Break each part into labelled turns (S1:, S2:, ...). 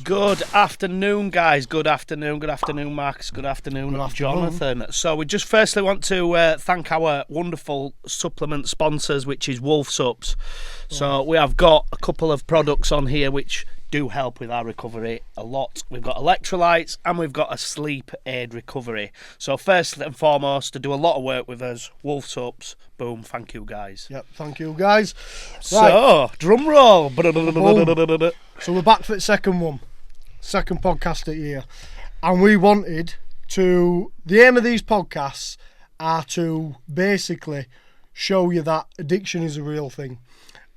S1: Good afternoon, guys. Good afternoon, Max. Good afternoon, Jonathan. So we just firstly want to thank our wonderful supplement sponsors, which is Wolf Sups. So we have got a couple of products on here which do help with our recovery a lot. We've got electrolytes and we've got a sleep aid recovery. So first and foremost, to do a lot of work with us, Wolf Sups. Boom, thank you, guys.
S2: Yep, thank you, guys.
S1: So, drum roll.
S2: So we're back for the second podcast of the year. And we wanted to, the aim of these podcasts are to basically show you that addiction is a real thing.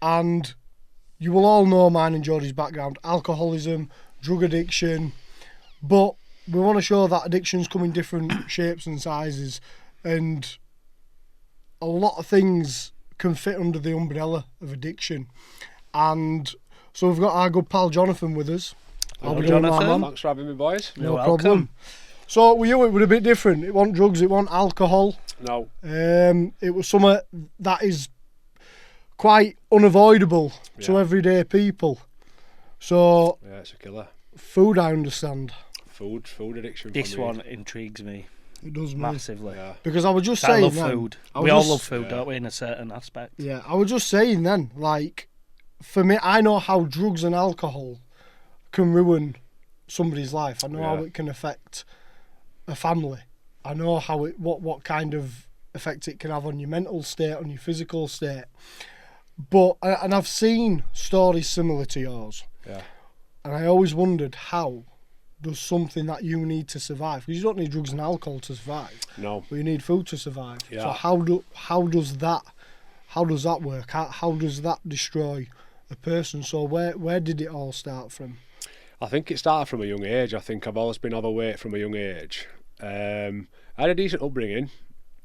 S2: And you will all know mine and Jodie's background, alcoholism, drug addiction, but we want to show that addictions come in different shapes and sizes, and a lot of things can fit under the umbrella of addiction. And so we've got our good pal Jonathan with us.
S1: Hello, Jonathan.
S3: Thanks for having me, boys.
S2: No problem. So with you, it was a bit different. It wasn't drugs, it wasn't alcohol.
S3: No.
S2: It was something that is quite unavoidable to everyday people. So
S3: yeah, it's a killer.
S2: Food, I understand.
S3: Food addiction.
S1: This one intrigues me.
S2: It does
S1: massively.
S3: Yeah.
S2: Because I was just saying,
S1: I love food. We all love food, don't we, in a certain aspect?
S2: Yeah, I was just saying then, like, for me, I know how drugs and alcohol can ruin somebody's life. I know how it can affect a family. I know how what kind of effect it can have on your mental state, on your physical state. But and I've seen stories similar to yours.
S3: Yeah. And
S2: I always wondered, how does something that you need to survive? Because you don't need drugs and alcohol to survive.
S3: No.
S2: But you need food to survive.
S3: Yeah.
S2: So how does that work? How does that destroy a person? So where did it all start from?
S3: I think it started from a young age. I think I've always been overweight from a young age. I had a decent upbringing,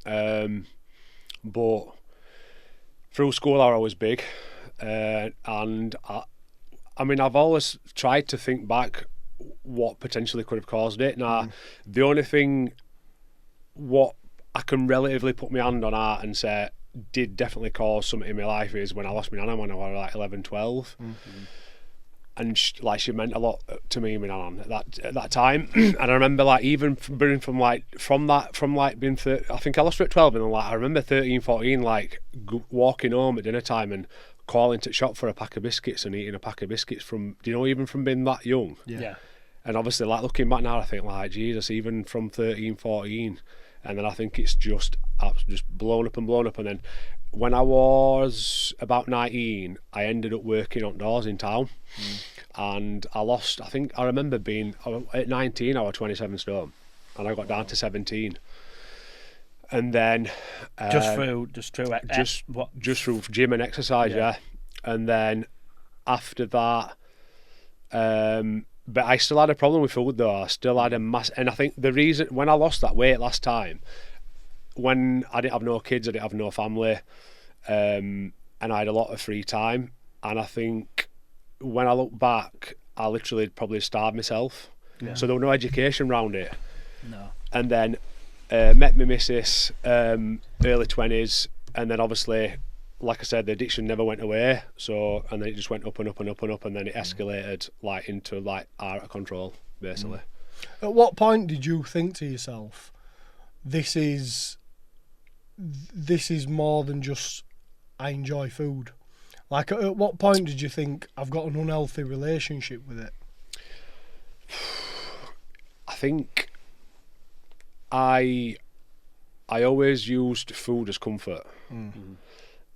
S3: but through school I was big, and I mean, I've always tried to think back what potentially could have caused it. Now, the only thing what I can relatively put my hand on art and say did definitely cause something in my life is when I lost my nana when I was like 11, 12. And she meant a lot to me, my nana, at that time. And I remember, like, even from being I think I lost her at 12, and then, like, I remember 13, 14, like, walking home at dinner time and calling to the shop for a pack of biscuits and eating a pack of biscuits from, even from being that young.
S1: Yeah.
S3: And obviously, like, looking back now, I think, like, Jesus, even from 13, 14, and then I think it's just blown up. And then when I was about 19, I ended up working outdoors in town. And I lost, I remember being, at 19, I was 27 stone. And I got down to 17. And then...
S1: just through
S3: gym and exercise, yeah. And then after that... but I still had a problem with food, though. I still had a mass... And I think the reason... When I lost that weight last time, when I didn't have no kids, I didn't have no family, and I had a lot of free time. And I think when I look back, I literally probably starved myself. Yeah. So there was no education around it.
S1: No.
S3: And then met my missus, early 20s, and then obviously... Like I said, the addiction never went away. So, and then it just went up and up and up and up, and then it escalated like into like out of control, basically.
S2: At what point did you think to yourself, this is more than just I enjoy food? Like, at what point did you think I've got an unhealthy relationship with it?
S3: I think I always used food as comfort.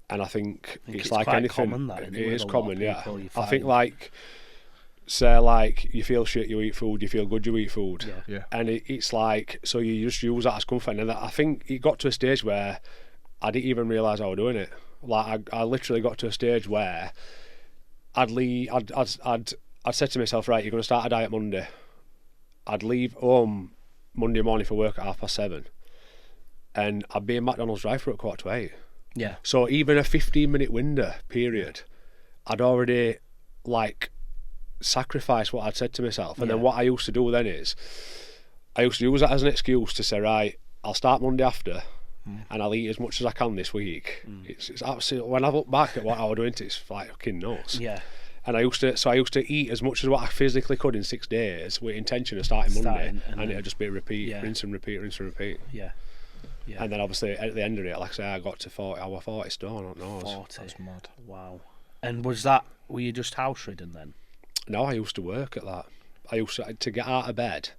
S3: And I think it's like anything.
S1: Common, that,
S3: it is common, yeah.
S1: I
S3: think, like, say, like, you feel shit, you eat food. You feel good, you eat food.
S1: Yeah.
S3: And it's like, so you just use that as comfort. And I think it got to a stage where I didn't even realise I was doing it. Like, I literally got to a stage where I'd said to myself, right, you're going to start a diet Monday. I'd leave home Monday morning for work at 7:30, and I'd be in McDonald's drive-thru at 7:45.
S1: Yeah.
S3: So even a 15-minute window period, I'd already, like, sacrificed what I'd said to myself. And then what I used to do then is, I used to use that as an excuse to say, right, I'll start Monday after, and I'll eat as much as I can this week. It's absolutely, when I look back at what I was doing, it's like fucking nuts.
S1: Yeah.
S3: And I used to eat as much as what I physically could in 6 days with intention of starting Monday, and it'd just be a repeat, rinse and repeat, rinse and repeat.
S1: Yeah. Yeah.
S3: And then obviously at the end of it, like I say, I got to 40 stone on nose.
S1: 40.
S2: That's mad.
S1: Wow. And were you just house ridden then?
S3: No, I used to work at that. I used to get out of bed.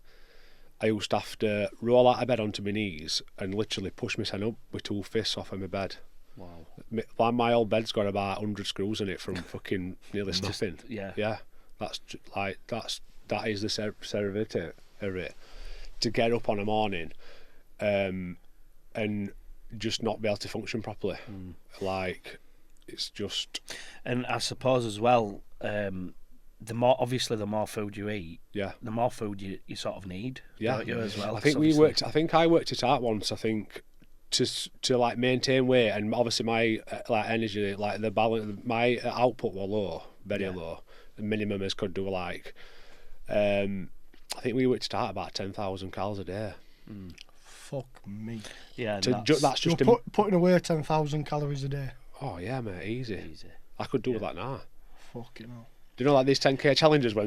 S3: I used to have to roll out of bed onto my knees and literally push myself up with 2 fists off of my bed.
S1: Wow.
S3: My old bed's got about 100 screws in it from fucking nearly snapping.
S1: Yeah.
S3: That is the severity of it. To get up on a morning, and just not be able to function properly. Like, it's just.
S1: And I suppose as well, the more food you eat, the more food you sort of need. Don't you, as well?
S3: I think I worked it out once. I think to like maintain weight, and obviously my like energy, like the balance, my output were low, very low. The minimum is could do like, I think we worked it out about 10,000 calories a day.
S2: Fuck me.
S1: Yeah,
S2: that's just putting away 10,000 calories a day.
S3: Oh yeah, mate, easy. I could do that now.
S2: Fucking hell.
S3: Do you know, like these 10k challenges these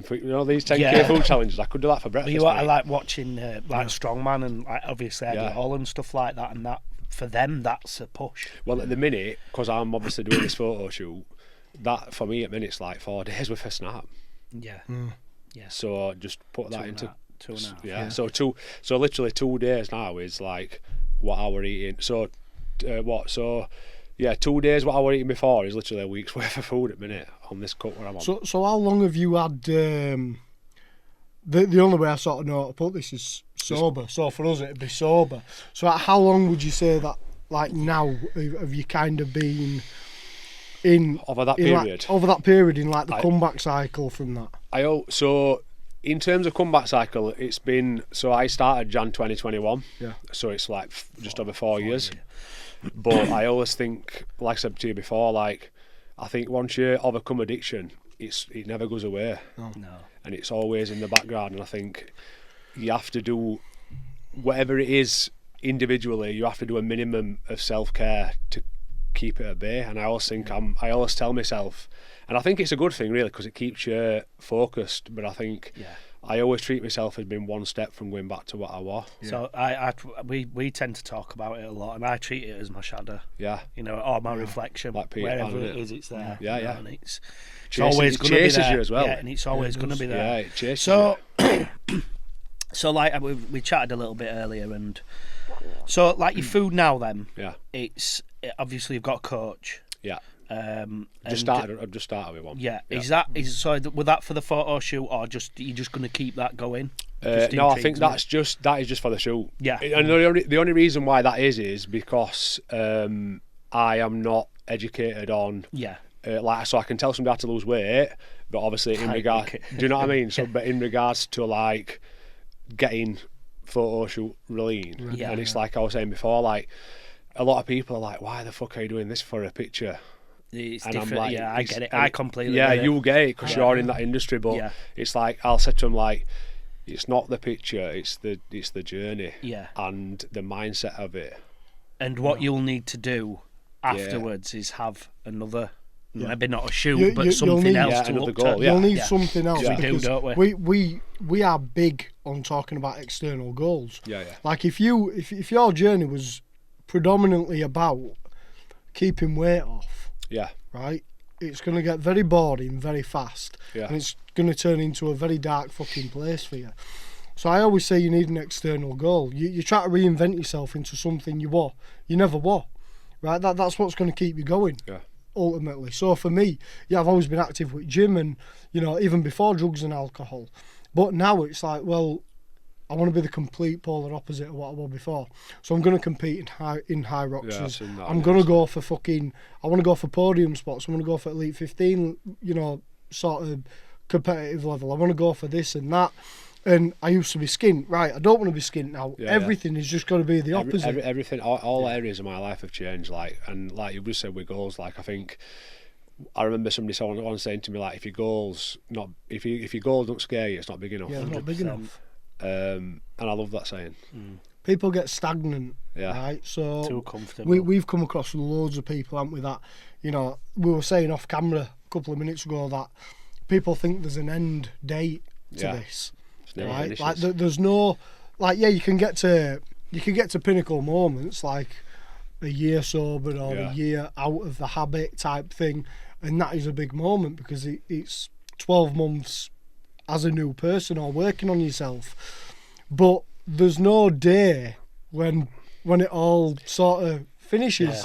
S3: 10k food challenges? I could do that for breakfast.
S1: I like watching like Strongman and like obviously Eddie Hall and stuff like that, and that for them that's a push.
S3: Well, at the minute, because I'm obviously doing this photo shoot, that for me at minute's like 4 days with a snap.
S1: Yeah. Yeah.
S3: So just put that into
S1: 2.5.
S3: Yeah. So literally 2 days now is like what I were eating. So 2 days what I were eating before is literally a week's worth of food at minute on this cut where I'm on.
S2: So how long have you had? The only way I sort of know how to put this is sober. So for us it'd be sober. So how long would you say that, like, now have you kind of been in
S3: over that period?
S2: Over that period in like the comeback cycle from that.
S3: So in terms of comeback cycle, it's been, so I started Jan 2021. Yeah. So it's like just over 4 years. But I always think, like I said to you before, like I think once you overcome addiction, it never goes away.
S1: No.
S3: And it's always in the background. And I think you have to do whatever it is individually. You have to do a minimum of self-care to keep it at bay. And I always think I always tell myself, and I think it's a good thing really because it keeps you focused. But I think. Yeah. I always treat myself as being one step from going back to what I was.
S1: So we tend to talk about it a lot, and I treat it as my shadow.
S3: Yeah.
S1: You know, or my reflection.
S3: Like Peter
S1: wherever
S3: Pan,
S1: it is, it's there.
S3: Yeah,
S1: you know,
S3: yeah.
S1: And it's always going to be there.
S3: You as well.
S1: Yeah, and it's always going to be there.
S3: Yeah, it chases you.
S1: So like we chatted a little bit earlier, and so like your food now, then.
S3: Yeah.
S1: It's obviously you've got a coach.
S3: Yeah. I've just started with one.
S1: Yeah. Was that for the photo shoot, or you're just going to keep that going?
S3: No, I think that is just for the shoot.
S1: Yeah.
S3: And the only reason why that is because I am not educated on.
S1: Yeah.
S3: So I can tell somebody how to lose weight, but obviously in regard, do you know what I mean? So, but in regards to like getting photo shoot lean, and it's like I was saying before, like a lot of people are like, "Why the fuck are you doing this for a picture?"
S1: It's
S3: and
S1: different.
S3: I'm like,
S1: I get it. I completely
S3: get
S1: it.
S3: You get it because you're in that industry, but it's like I'll say to them like, it's not the picture, it's the journey, and the mindset of it.
S1: And what you'll need to do afterwards is have another, maybe not a shoot, but something else to look
S3: goal,
S1: at.
S2: You'll need something else.
S1: We do, don't we?
S2: We are big on talking about external goals.
S3: Yeah.
S2: Like if your journey was predominantly about keeping weight off.
S3: Yeah.
S2: Right? It's going to get very boring very fast. Yeah. And it's going to turn into a very dark fucking place for you. So I always say you need an external goal. You try to reinvent yourself into something you never were. Right? That's what's going to keep you going.
S3: Yeah.
S2: Ultimately. So for me, I've always been active with gym and, even before drugs and alcohol. But now it's like, well, I want to be the complete polar opposite of what I was before. So I'm going to compete in high rocks. I'm going to go for I want to go for podium spots. I want to go for Elite 15, sort of competitive level. I want to go for this and that. And I used to be skint. Right, I don't want to be skint now. Everything is just going to be the opposite.
S3: Everything, all areas of my life have changed. Like you just said with goals, like I think, I remember someone saying to me like, if your goals don't scare you, it's not big enough.
S2: Yeah, it's not big enough.
S3: And I love that saying.
S2: People get stagnant, right? So
S1: too comfortable.
S2: We've come across loads of people, haven't we? That we were saying off camera a couple of minutes ago that people think there's an end date to this,
S3: It's never
S2: right?
S3: finishes.
S2: Like there's no, like you can get to pinnacle moments like a year sober or a year out of the habit type thing, and that is a big moment because it's 12 months as a new person or working on yourself. But there's no day when it all sort of finishes.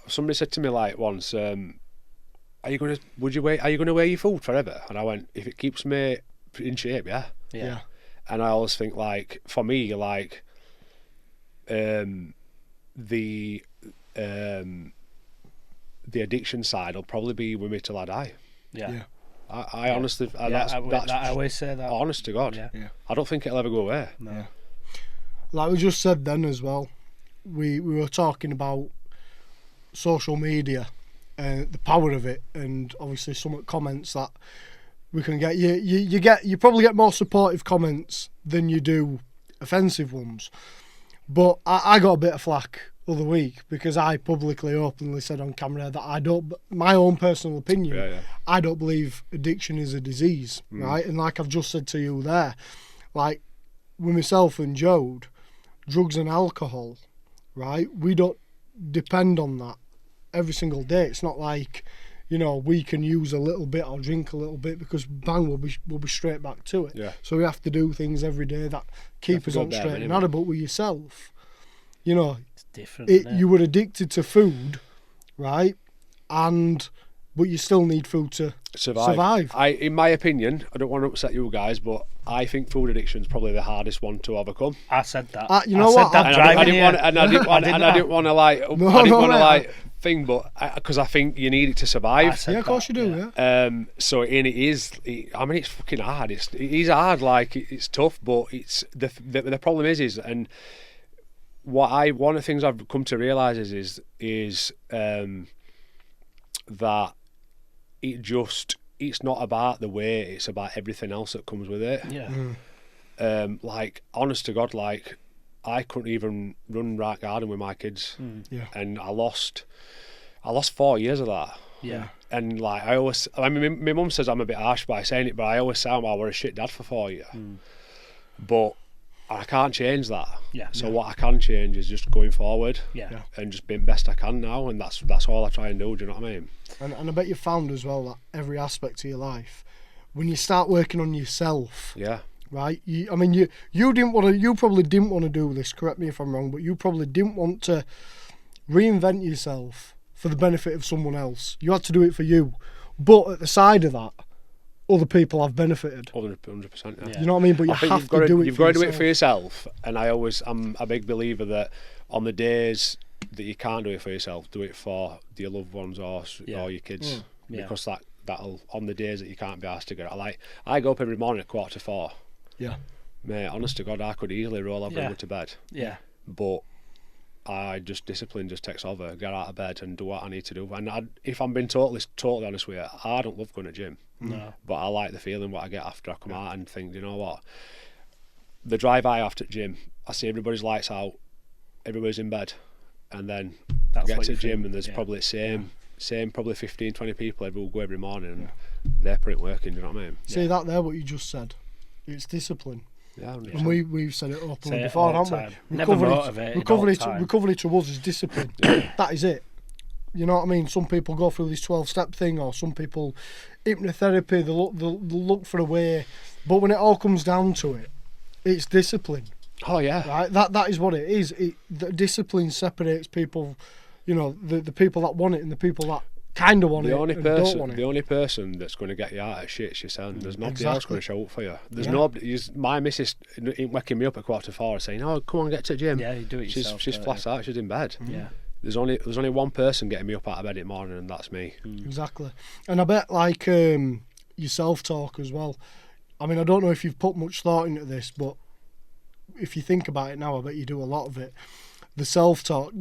S3: Somebody said to me like once, are you gonna wear your food forever? And I went, if it keeps me in shape, yeah. And I always think like, for me, like the addiction side will probably be with me till I die. I honestly,
S1: I always say that.
S3: Honest to God, I don't think it'll ever go away.
S1: No.
S2: Like we just said then as well, we were talking about social media and the power of it, and obviously some comments that we can get. You probably get more supportive comments than you do offensive ones. But I got a bit of flack the other week because I publicly, openly said on camera that my own personal opinion, I don't believe addiction is a disease, right? And like I've just said to you there, like with myself and Jode, drugs and alcohol, right? We don't depend on that every single day. It's not like, we can use a little bit or drink a little bit because bang, we'll be straight back to it. So we have to do things every day that keep us on straight and narrow. But with yourself,
S1: it's different.
S2: You were addicted to food, right? But you still need food to survive.
S3: In my opinion, I don't want to upset you guys, but I think food addiction is probably the hardest one to overcome.
S1: I said that.
S2: I
S3: didn't want to like thing, but because I think you need it to survive.
S2: Of course you do.
S3: So it's fucking hard. It is hard. Like it's tough, but it's the problem is and one of the things I've come to realise is that it's not about the weight, it's about everything else that comes with it. Like honest to God, like I couldn't even run right garden with my kids, and I lost 4 years of that. And like my mum says I'm a bit harsh by saying it, but I always say I was a shit dad for 4 years. But I can't change that. So what I can change is just going forward. And just being best I can now, and that's all I try and do. Do you know what I mean?
S2: And I bet you found as well that every aspect of your life, when you start working on yourself, right? You probably didn't want to do this. Correct me if I'm wrong, but you probably didn't want to reinvent yourself for the benefit of someone else. You had to do it for you, but at the side of that, other people have benefited.
S3: 100%.
S2: You know what I mean? But you've got to do it
S3: for yourself. And I'm a big believer that on the days that you can't do it for yourself, do it for your loved ones or your kids, because that'll on the days that you can't be asked to get it. I go up every morning at 3:45. Mate, honest to God, I could easily roll over and go to bed. But discipline just takes over. Get out of bed and do what I need to do. And if I'm being totally honest with you, I don't love going to gym.
S1: No.
S3: But I like the feeling what I get after I come out and think, you know what? The drive I have to gym, I see everybody's lights out, everybody's in bed, and then I get to the gym and there's probably same probably 15, 20 people who will go every morning and they're putting work in, do you know what I mean?
S2: See that there, what you just said? It's discipline.
S3: Yeah,
S2: and we've said it openly before, haven't we? Recovery to us is discipline. That is it. You know what I mean? Some people go through this 12-step thing, or some people hypnotherapy. They'll look for a way, but when it all comes down to it, it's discipline.
S3: Oh yeah.
S2: Right. That is what it is. The discipline separates people. The people that want it and the people that kind of want it and don't want it.
S3: The only person that's going to get you out of shit is yourself. There's nobody else going to show up for you. There's nobody. My missus ain't waking me up at 4:45 saying, "Oh, come on, get to the gym."
S1: Yeah, you do it yourself.
S3: She's flat out. She's in bed.
S1: Yeah.
S3: There's only one person getting me up out of bed in the morning, and that's me.
S2: Exactly. And I bet your self-talk as well. I mean, I don't know if you've put much thought into this, but if you think about it now, I bet you do a lot of it. The self-talk,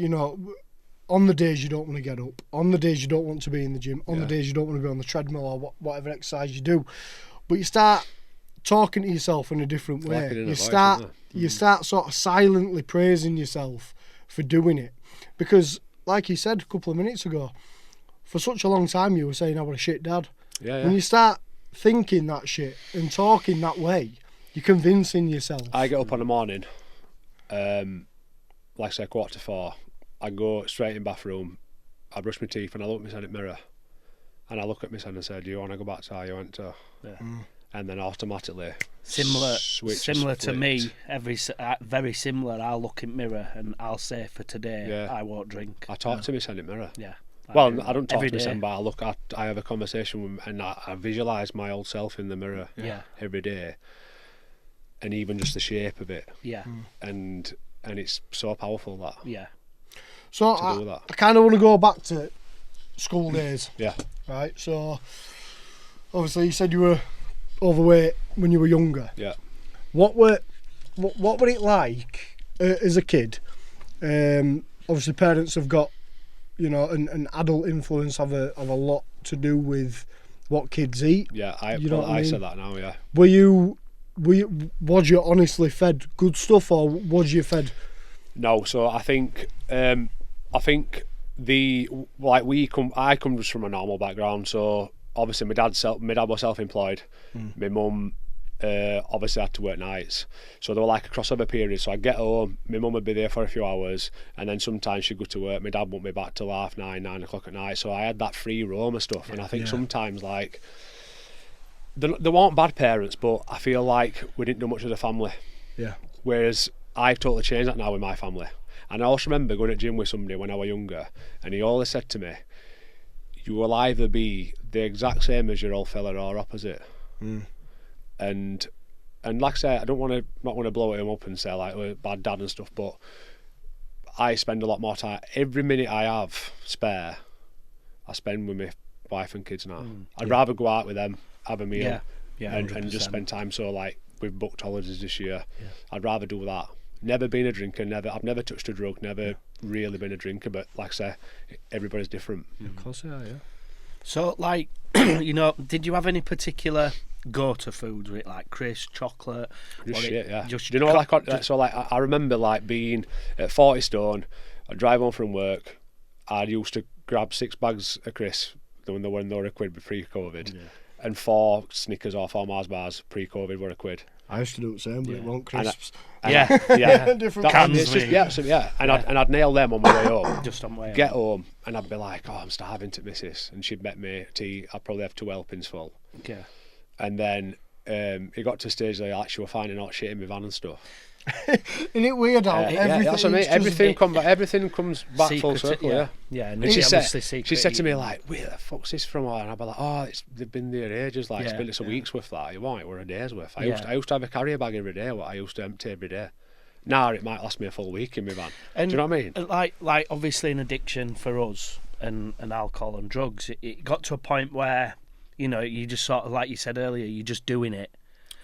S2: on the days you don't want to get up, on the days you don't want to be in the gym, on the days you don't want to be on the treadmill or whatever exercise you do, but you start talking to yourself in a different way. You start sort of silently praising yourself for doing it, because like you said a couple of minutes ago, for such a long time you were saying I was a shit dad. When you start thinking that shit and talking that way, you're convincing yourself.
S3: I get up on the morning, like I say, 4:45. I go straight in bathroom, I brush my teeth and I look at myself in the mirror. And I look at myself and say, do you want to go back to how you went to?
S1: Yeah.
S3: And then automatically
S1: similar to me, very similar. I'll look in the mirror and I'll say for today, I won't drink.
S3: I talk to myself in the mirror.
S1: Yeah.
S3: I don't talk to myself, but I have a conversation with and I visualise my old self in the mirror every day. And even just the shape of it.
S1: Yeah.
S3: And it's so powerful that.
S1: Yeah.
S2: So I kind of want to go back to school days.
S3: Yeah.
S2: Right. So obviously you said you were overweight when you were younger.
S3: Yeah.
S2: What were it like as a kid? Obviously parents have got, an adult influence have a lot to do with what kids eat.
S3: Yeah, I
S2: mean?
S3: said that now. Yeah.
S2: Was you honestly fed good stuff, or was you fed?
S3: No. So I think I come just from a normal background. So obviously my dad was self-employed. My mum obviously had to work nights, so there were like a crossover period. So I'd get home, my mum would be there for a few hours, and then sometimes she'd go to work. My dad wouldn't be back till 9 o'clock at night, so I had that free roam of stuff. And I think sometimes like there weren't bad parents, but I feel like we didn't do much as a family.
S2: Yeah.
S3: Whereas I've totally changed that now with my family. And I also remember going to gym with somebody when I was younger, and he always said to me, you will either be the exact same as your old fella or opposite. And like I say, I not want to blow him up and say like we're a bad dad and stuff, but I spend a lot more time. Every minute I have spare, I spend with my wife and kids now. I'd rather go out with them, have a meal, and just spend time. So like we've booked holidays this year. I'd rather do that. Never been a drinker. I've never touched a drug. Never really been a drinker. But like I say, everybody's different.
S2: Of course they are. Yeah.
S1: So like, did you have any particular go-to foods with it, like crisps, chocolate?
S3: I remember like being at 40 stone. I'd drive home from work. I used to grab 6 bags of crisps when they were a quid pre-COVID, and 4 Snickers or 4 Mars bars pre-COVID were a quid.
S2: I used to do the same, but it weren't crisps.
S1: Different cans.
S3: And I'd nail them on my way home.
S1: Just on my way
S3: Get home, and I'd be like, "Oh, I'm starving to missus," and she'd make me tea. I'd probably have 2 helpings full.
S1: Yeah.
S3: And then it got to a stage like she were finding out shit in my van and stuff.
S2: Isn't it weird how
S3: that's what I mean. Everything comes back full circle.
S1: Yeah.
S3: And she said to me like, "Where the fuck's this from?" And I'd be like, "Oh, they've been there ages. Like it's a week's worth. That you want it, we're a day's worth." I used to have a carrier bag every day. What I used to empty every day. Now it might last me a full week in my van.
S1: And
S3: do you know what I mean?
S1: Like obviously an addiction for us and alcohol and drugs. It got to a point where you just sort of, like you said earlier, you're just doing it.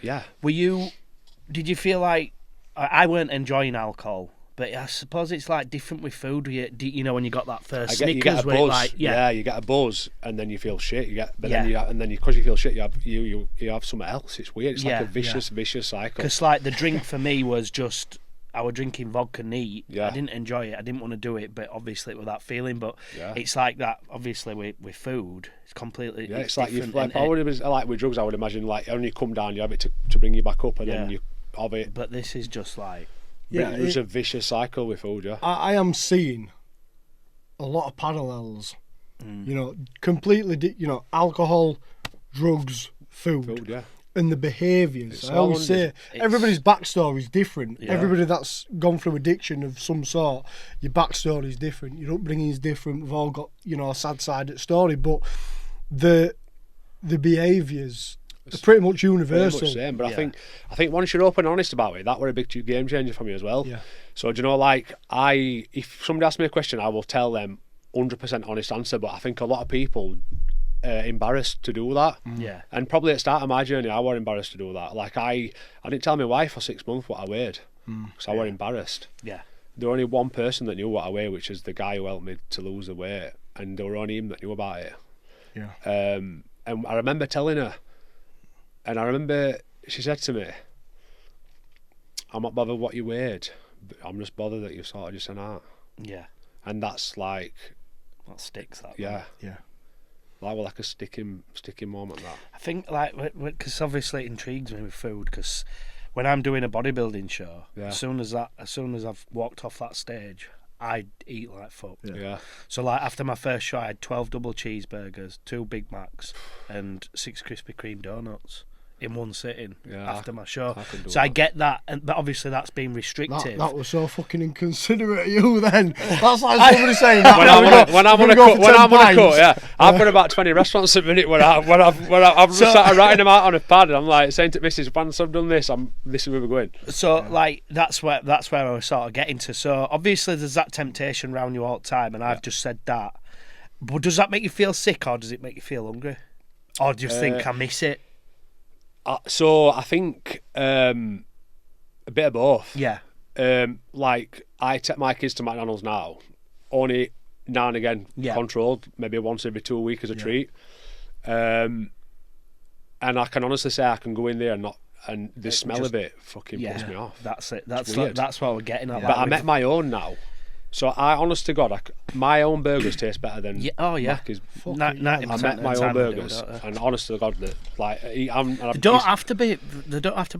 S3: Yeah.
S1: Did you feel like I weren't enjoying alcohol, but I suppose it's like different with food. When you got that first Snickers,
S3: you get a buzz. You get a buzz, and then you feel shit. Because you feel shit, you have something else. It's weird. It's like a vicious cycle. Because
S1: like the drink for me was just I was drinking vodka neat. I didn't enjoy it. I didn't want to do it, but obviously with that feeling. But it's like that. Obviously with food, it's completely.
S3: Yeah, it's like like with drugs. I would imagine like when you come down, you have it to bring you back up, and then you have it.
S1: But this is just like.
S3: Yeah, it's a vicious cycle with food. Yeah,
S2: I am seeing a lot of parallels. Completely. Alcohol, drugs, food. And the behaviours. I always say everybody's backstory is different. Yeah. Everybody that's gone through addiction of some sort, your backstory is different. Your upbringing is different. We've all got a sad side of the story, but the behaviours are pretty much universal.
S3: Pretty much same, but I think once you're open and honest about it, that were a big game changer for me as well. Yeah. So if somebody asks me a question, I will tell them 100% honest answer. But I think a lot of people. Embarrassed to do that.
S1: Yeah.
S3: And probably at the start of my journey I was embarrassed to do that. Like I didn't tell my wife for 6 months what I weighed because I was embarrassed.
S1: Yeah.
S3: There was only one person that knew what I weighed, which is the guy who helped me to lose the weight, and there were only him that knew about it.
S2: Yeah.
S3: And I remember telling her, and I remember she said to me, "I'm not bothered what you weighed, I'm just bothered that you sort of just an art."
S1: Yeah.
S3: And that's like
S1: that sticks.
S3: Yeah. That was like a sticking moment. That
S1: I think like because obviously it intrigues me with food because when I'm doing a bodybuilding show, as soon as I've walked off that stage, I eat like fuck.
S3: Yeah.
S1: So like after my first show, I had 12 double cheeseburgers, 2 Big Macs, and 6 Krispy Kreme donuts in one sitting after my show. I get that, but obviously that's been restrictive.
S2: That was so fucking inconsiderate of you. Then that's like somebody saying that
S3: when I'm on a cut, yeah. I've got about 20 restaurants at the minute when I've just started writing them out on a pad, and I'm like saying to Mrs. once I've done this, this is where we're going.
S1: So like that's where I was sort of getting to. So obviously there's that temptation around you all the time, and I've just said that. But does that make you feel sick, or does it make you feel hungry, or do you think I miss it?
S3: So I think a bit of both.
S1: Yeah.
S3: Like I take my kids to McDonald's now, only now and again, controlled, maybe once every 2 weeks as a treat. And I can honestly say I can go in there and the smell of it fucking puts me off.
S1: That's it. That's what we're getting at.
S3: But I met my own now. So I, honest to God, my own burgers taste better than Mac's.
S1: I
S3: met my own burgers, and honest to God, that like they
S1: don't have to be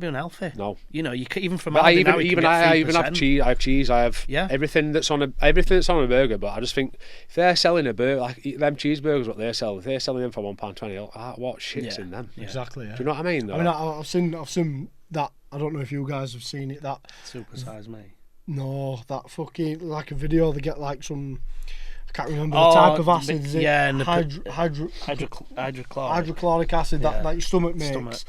S1: unhealthy.
S3: No,
S1: you know, you can, even from
S3: I even have cheese. I have cheese. I have everything that's on a burger. But I just think if they're selling a burger like them cheeseburgers, what they sell, if they're selling them for £1.20, what shit's in them?
S2: Yeah. Exactly. Yeah.
S3: Do you know what I mean? Though?
S2: I mean, I've seen that. I don't know if you guys have seen it. That
S1: Supersize Me.
S2: No, that fucking like a video. They get like some, I can't remember the type of acid. Is it hydrochloric acid that your stomach makes.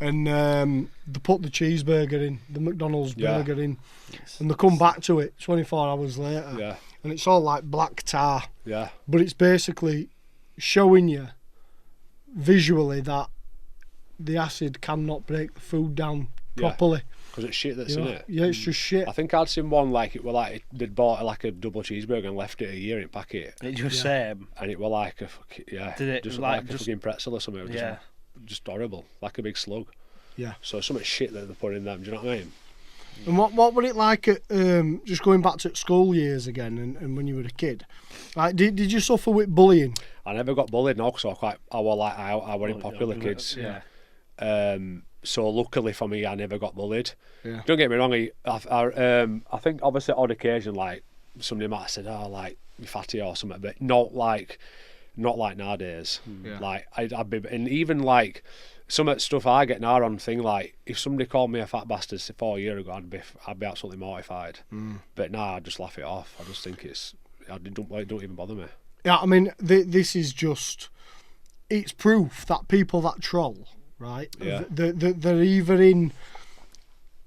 S2: And they put the cheeseburger in, the McDonald's burger in, and they come back to it 24 hours later, and it's all like black tar.
S3: Yeah.
S2: But it's basically showing you visually that the acid cannot break the food down properly.
S3: Because it's shit that's in it.
S2: Yeah, it's just shit.
S3: I think I'd seen one like it were like they'd bought like a double cheeseburger and left it a year in packet.
S1: It just same.
S3: And it were like a
S1: Did it
S3: just like a fucking pretzel or something. It was just horrible, like a big slug.
S2: Yeah.
S3: So so much shit that they put in them. Do you know what I mean?
S2: And what were it like at just going back to school years again and when you were a kid? Like, did you suffer with bullying?
S3: I never got bullied, no, because I weren't popular kids.
S1: Yeah.
S3: So luckily for me, I never got bullied.
S2: Yeah.
S3: Don't get me wrong. I think obviously on occasion, like somebody might have said, "Oh, like you fatty" or something, but not like nowadays.
S2: Yeah.
S3: Like I'd be, and even like some of the stuff I get now on thing, like if somebody called me a fat bastard 4 years ago, I'd be absolutely mortified. But now I just laugh it off. I just think it don't even bother me.
S2: Yeah, I mean, this is just, it's proof that people that troll, right?
S3: Yeah.
S2: They're either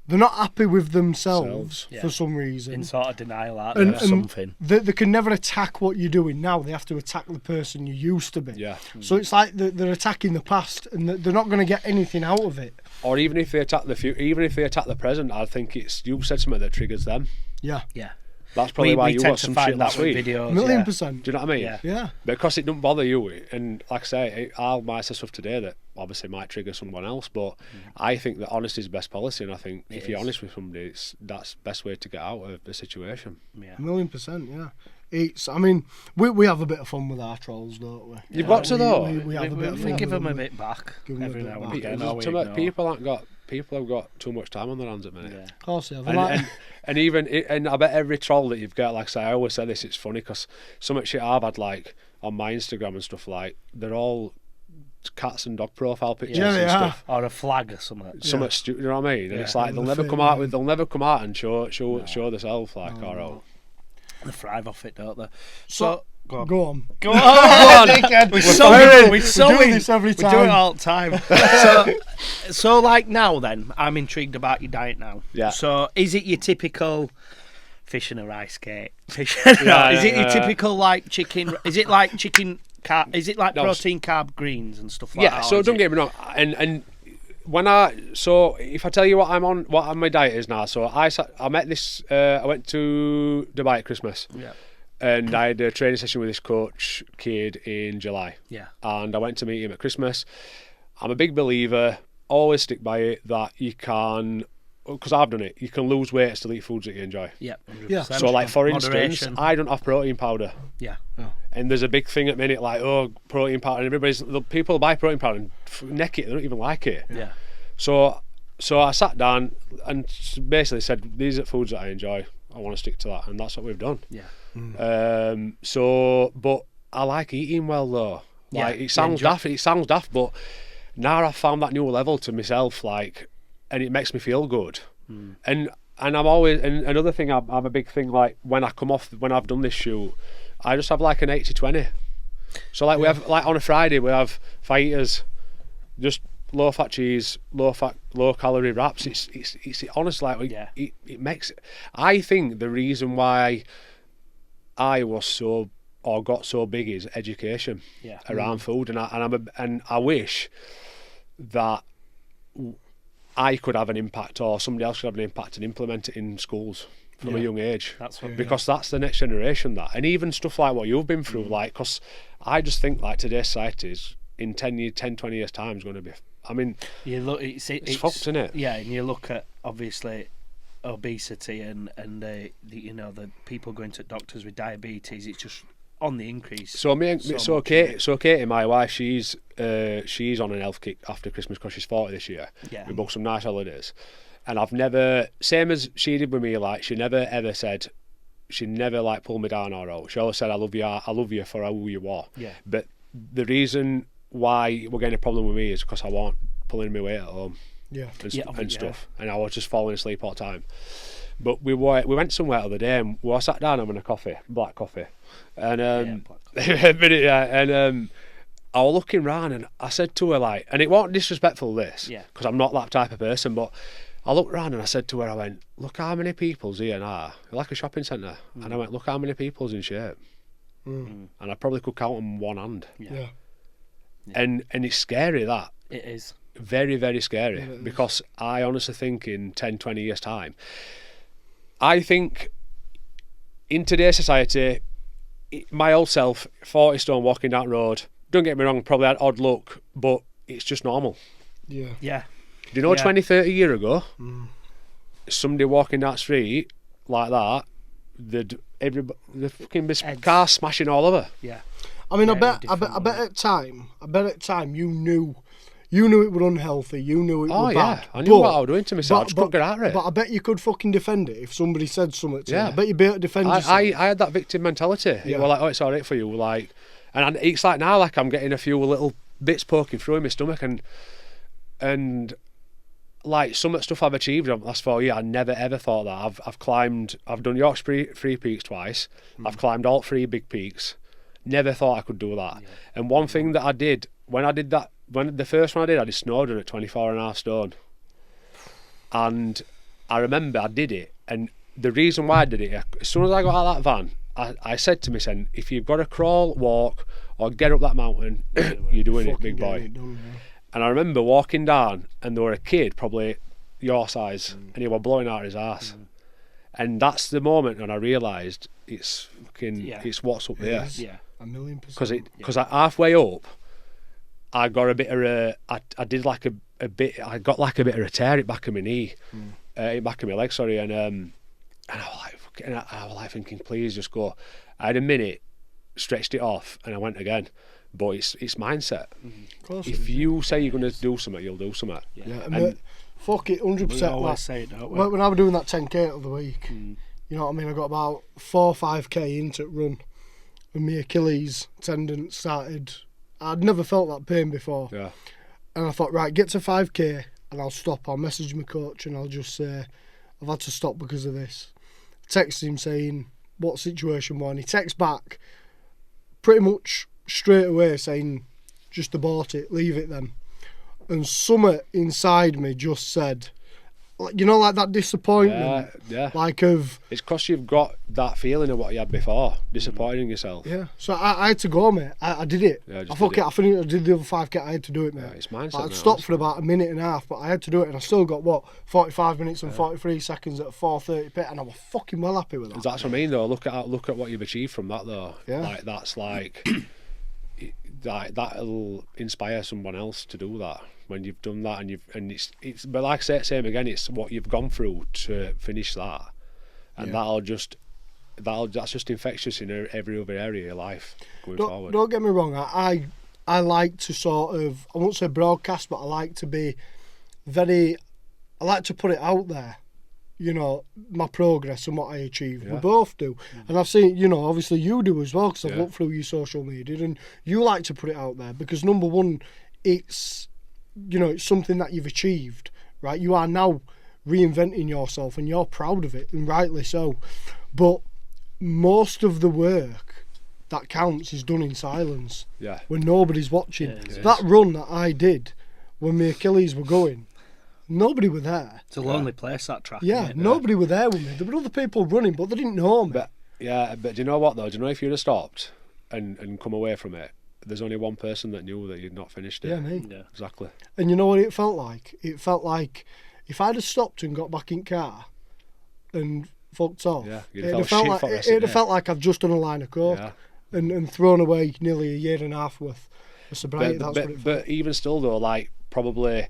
S2: they're not happy with themselves for some reason.
S1: In sort of denial or something.
S2: They can never attack what you're doing now. They have to attack the person you used to be.
S3: Yeah.
S2: So it's like they're attacking the past, and they're not going to get anything out of it.
S3: Or even if they attack the future, even if they attack the present, I think it's you said something that triggers them.
S2: Yeah.
S1: Yeah.
S3: That's probably why you watched some shit
S1: that
S3: last week.
S1: Videos,
S2: 1,000,000%.
S3: Do you know what I mean?
S2: Yeah.
S3: Because it doesn't bother you, and like I say, I might say stuff today that obviously might trigger someone else, but I think that honesty is the best policy, and I think if you're honest with somebody, that's the best way to get out of the situation.
S1: Yeah.
S2: 1,000,000%. Yeah. It's. I mean, we have a bit of fun with our trolls, don't we?
S3: You've got to though.
S2: We have a bit of fun.
S1: We give them a bit back every now and again.
S3: People have got too much time on their hands at the minute.
S2: Yeah. Of course they have.
S3: And I bet every troll that you've got, like I say, I always say this, it's funny because so much shit I've had like on my Instagram and stuff, like they're all cats and dog profile pictures and stuff,
S1: or a flag or something.
S3: Something stupid, you know what I mean? And it's like they'll never come out and show themselves like all.
S1: They thrive off it, don't they? So
S2: go on.
S1: Go on.
S2: We're doing this every time.
S1: We do it all the time. So like now then, I'm intrigued about your diet now.
S3: Yeah.
S1: So is it your typical fish and a rice cake? Is it your typical like chicken? Is it like chicken? Is it like protein, carb, greens and stuff like that?
S3: Yeah. So don't get me wrong. And if I tell you what my diet is now. So I met this. I went to Dubai at Christmas.
S1: Yeah.
S3: And I had a training session with this coach kid in July.
S1: Yeah.
S3: And I went to meet him at Christmas. I'm a big believer, always stick by it, that you can because I've done it, you can lose weight and still eat foods that you enjoy.
S1: Yeah.
S2: Yeah.
S3: So like for instance,
S1: Moderation.
S3: I don't have protein powder.
S1: Yeah.
S3: And there's a big thing at the minute like, oh, protein powder, and the people buy protein powder and neck it, they don't even like it.
S1: Yeah.
S3: So I sat down and basically said, these are foods that I enjoy, I want to stick to that, and that's what we've done.
S1: Yeah.
S3: But I like eating well though. Like
S1: Yeah,
S3: it sounds daft, but now I've found that new level to myself, like, and it makes me feel good. And I'm always, and another thing, I'm a big thing, like when I've done this shoot, I just have like an 80-20. So like we have, like on a Friday, we have fajitas, just low fat cheese, low calorie wraps. It's honestly like it makes. I think the reason why I was so or got so big is education around food, and I wish that I could have an impact, or somebody else could have an impact and implement it in schools from a young age.
S1: That's what,
S3: because that's the next generation. That, and even stuff like what you've been through, like, because I just think like today's society is in 10, 20 years time is going to be. I mean,
S1: you look, it's
S3: fucked, isn't it?
S1: Yeah, and you look at obviously obesity and the people going to doctors with diabetes. It's just on the increase.
S3: So Katie, my wife, she's on an health kick after Christmas because she's 40 this year.
S1: Yeah.
S3: We booked some nice holidays, and I've never, same as she did with me, like she never like pulled me down or out. She always said, I love you for who you are.
S1: Yeah.
S3: But the reason why we're getting a problem with me is because I wasn't pulling my weight at home. And stuff, and I was just falling asleep all the time. But we went somewhere the other day, and we all sat down having a black coffee, and and I was looking round, and I said to her, like, and it wasn't disrespectful this, because I'm not that type of person, but I looked round and I said to her, I went, look how many people's here now, like a shopping centre, and I went, look how many people's in shape, and I probably could count on one hand. And it's scary, that.
S1: It is.
S3: Very, very scary, because I honestly think in 10, 20 years' time, I think in today's society, my old self, 40 stone walking down the road, don't get me wrong, probably had odd luck, but it's just normal.
S1: Yeah.
S3: Do you know 20, 30 years ago, somebody walking down the street like that, the fucking car smashing all over.
S1: Yeah.
S2: I mean, I bet at time you knew it was unhealthy. You knew it was bad.
S3: I knew what I was doing to myself. I just couldn't get out of it.
S2: But I bet you could fucking defend it if somebody said something to you. I bet you'd be able to defend yourself.
S3: I had that victim mentality. You were like, oh, it's all right for you. Like, and it's like now, like I'm getting a few little bits poking through in my stomach, and like some stuff I've achieved in the last 4 years, I never ever thought that. I've done Yorkshire Free Peaks twice. I've climbed all 3 big peaks. Never thought I could do that. And one thing that I did when the first one I did Snowdon at 24.5 stone. And I remember I did it, and the reason why I did it, as soon as I got out of that van, I said to myself, if you've got to crawl, walk, or get up that mountain, you're doing it, big boy. And I remember walking down, and there were a kid, probably your size, and he was blowing out his ass. And that's the moment when I realised it's what's up there.
S2: Yeah, 1,000,000%.
S3: Because halfway up, I got a bit of a. I did like a bit. I got like a bit of a tear at back of my knee, back of my leg. Sorry, and I was like thinking, please just go. I had a minute, stretched it off, and I went again. But it's mindset. If you say you're going to do something, you'll do something.
S2: And fuck it, 100%.
S1: We always say it, don't we?
S2: When I was doing that 10k the other week, you know what I mean? I got about 4 or 5k into the run, and my Achilles tendon started. I'd never felt that pain before. Yeah. And I thought, right, get to 5k and I'll stop. I'll message my coach and I'll just say, I've had to stop because of this. I texted him saying, what situation was? And he texts back pretty much straight away saying, just abort it, leave it then. And something inside me just said, you know, like that disappointment.
S3: Yeah.
S2: Like of.
S3: It's because you've got that feeling of what you had before, disappointing yourself.
S2: Yeah. So I had to go, mate. I did it.
S3: Yeah,
S2: I did the other 5k. I had to do it, mate.
S3: Yeah, it's mindset.
S2: I'd stopped for about a minute and a half, but I had to do it, and I still got 45 minutes and 43 seconds at 4:30 pit, and I was fucking well happy with that.
S3: That's what I mean, though. Look at what you've achieved from that, though.
S2: Yeah.
S3: Like that's like. that'll inspire someone else to do that when you've done that, and it's but like I say, same again, it's what you've gone through to finish that, and that's just infectious in every other area of your life going forward.
S2: Don't get me wrong, I like to sort of, I won't say broadcast, but I like to be I like to put it out there, you know, my progress and what I achieve. We both do. And I've seen, you know, obviously you do as well, because I've looked through your social media, and you like to put it out there because, number one, it's, you know, it's something that you've achieved, right? You are now reinventing yourself and you're proud of it, and rightly so. But most of the work that counts is done in silence, when nobody's watching. That run that I did when my Achilles were going, nobody were there.
S1: It's a lonely place, that track.
S2: Nobody were there with me. There were other people running, but they didn't know me.
S3: But do you know what though? Do you know if you'd have stopped and come away from it, there's only one person that knew that you'd not finished it.
S2: Yeah, me.
S3: Yeah, exactly.
S2: And you know what it felt like? It felt like if I'd have stopped and got back in car and fucked off, it'd have felt like I've just done a line of coke and thrown away nearly a year and a half worth of sobriety.
S3: But even still though, like, probably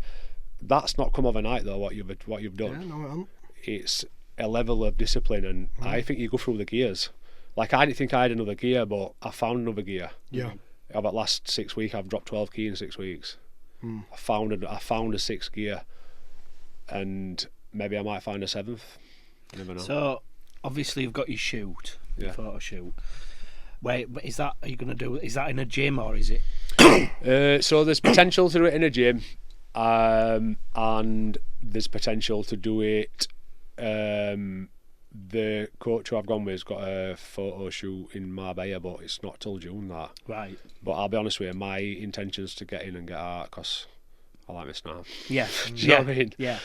S3: that's not come overnight though, what you've done.
S2: No, it hasn't.
S3: It's a level of discipline, and I think you go through the gears. Like, I didn't think I had another gear, but I found another gear. About last 6 weeks, I've dropped 12 key in 6 weeks. I found a sixth gear, and maybe I might find a seventh. You never know.
S1: So obviously you've got your shoot, your photo shoot. Wait, is that, are you going to do? Is that in a gym or is it?
S3: So there's potential to do it in a gym, and there's potential to do it. The coach who I've gone with has got a photo shoot in Marbella, but it's not till June, that.
S1: Right.
S3: But I'll be honest with you, my intention's to get in and get out, because I like this now.
S1: Yeah.
S3: Do you know what I mean?
S1: Yeah.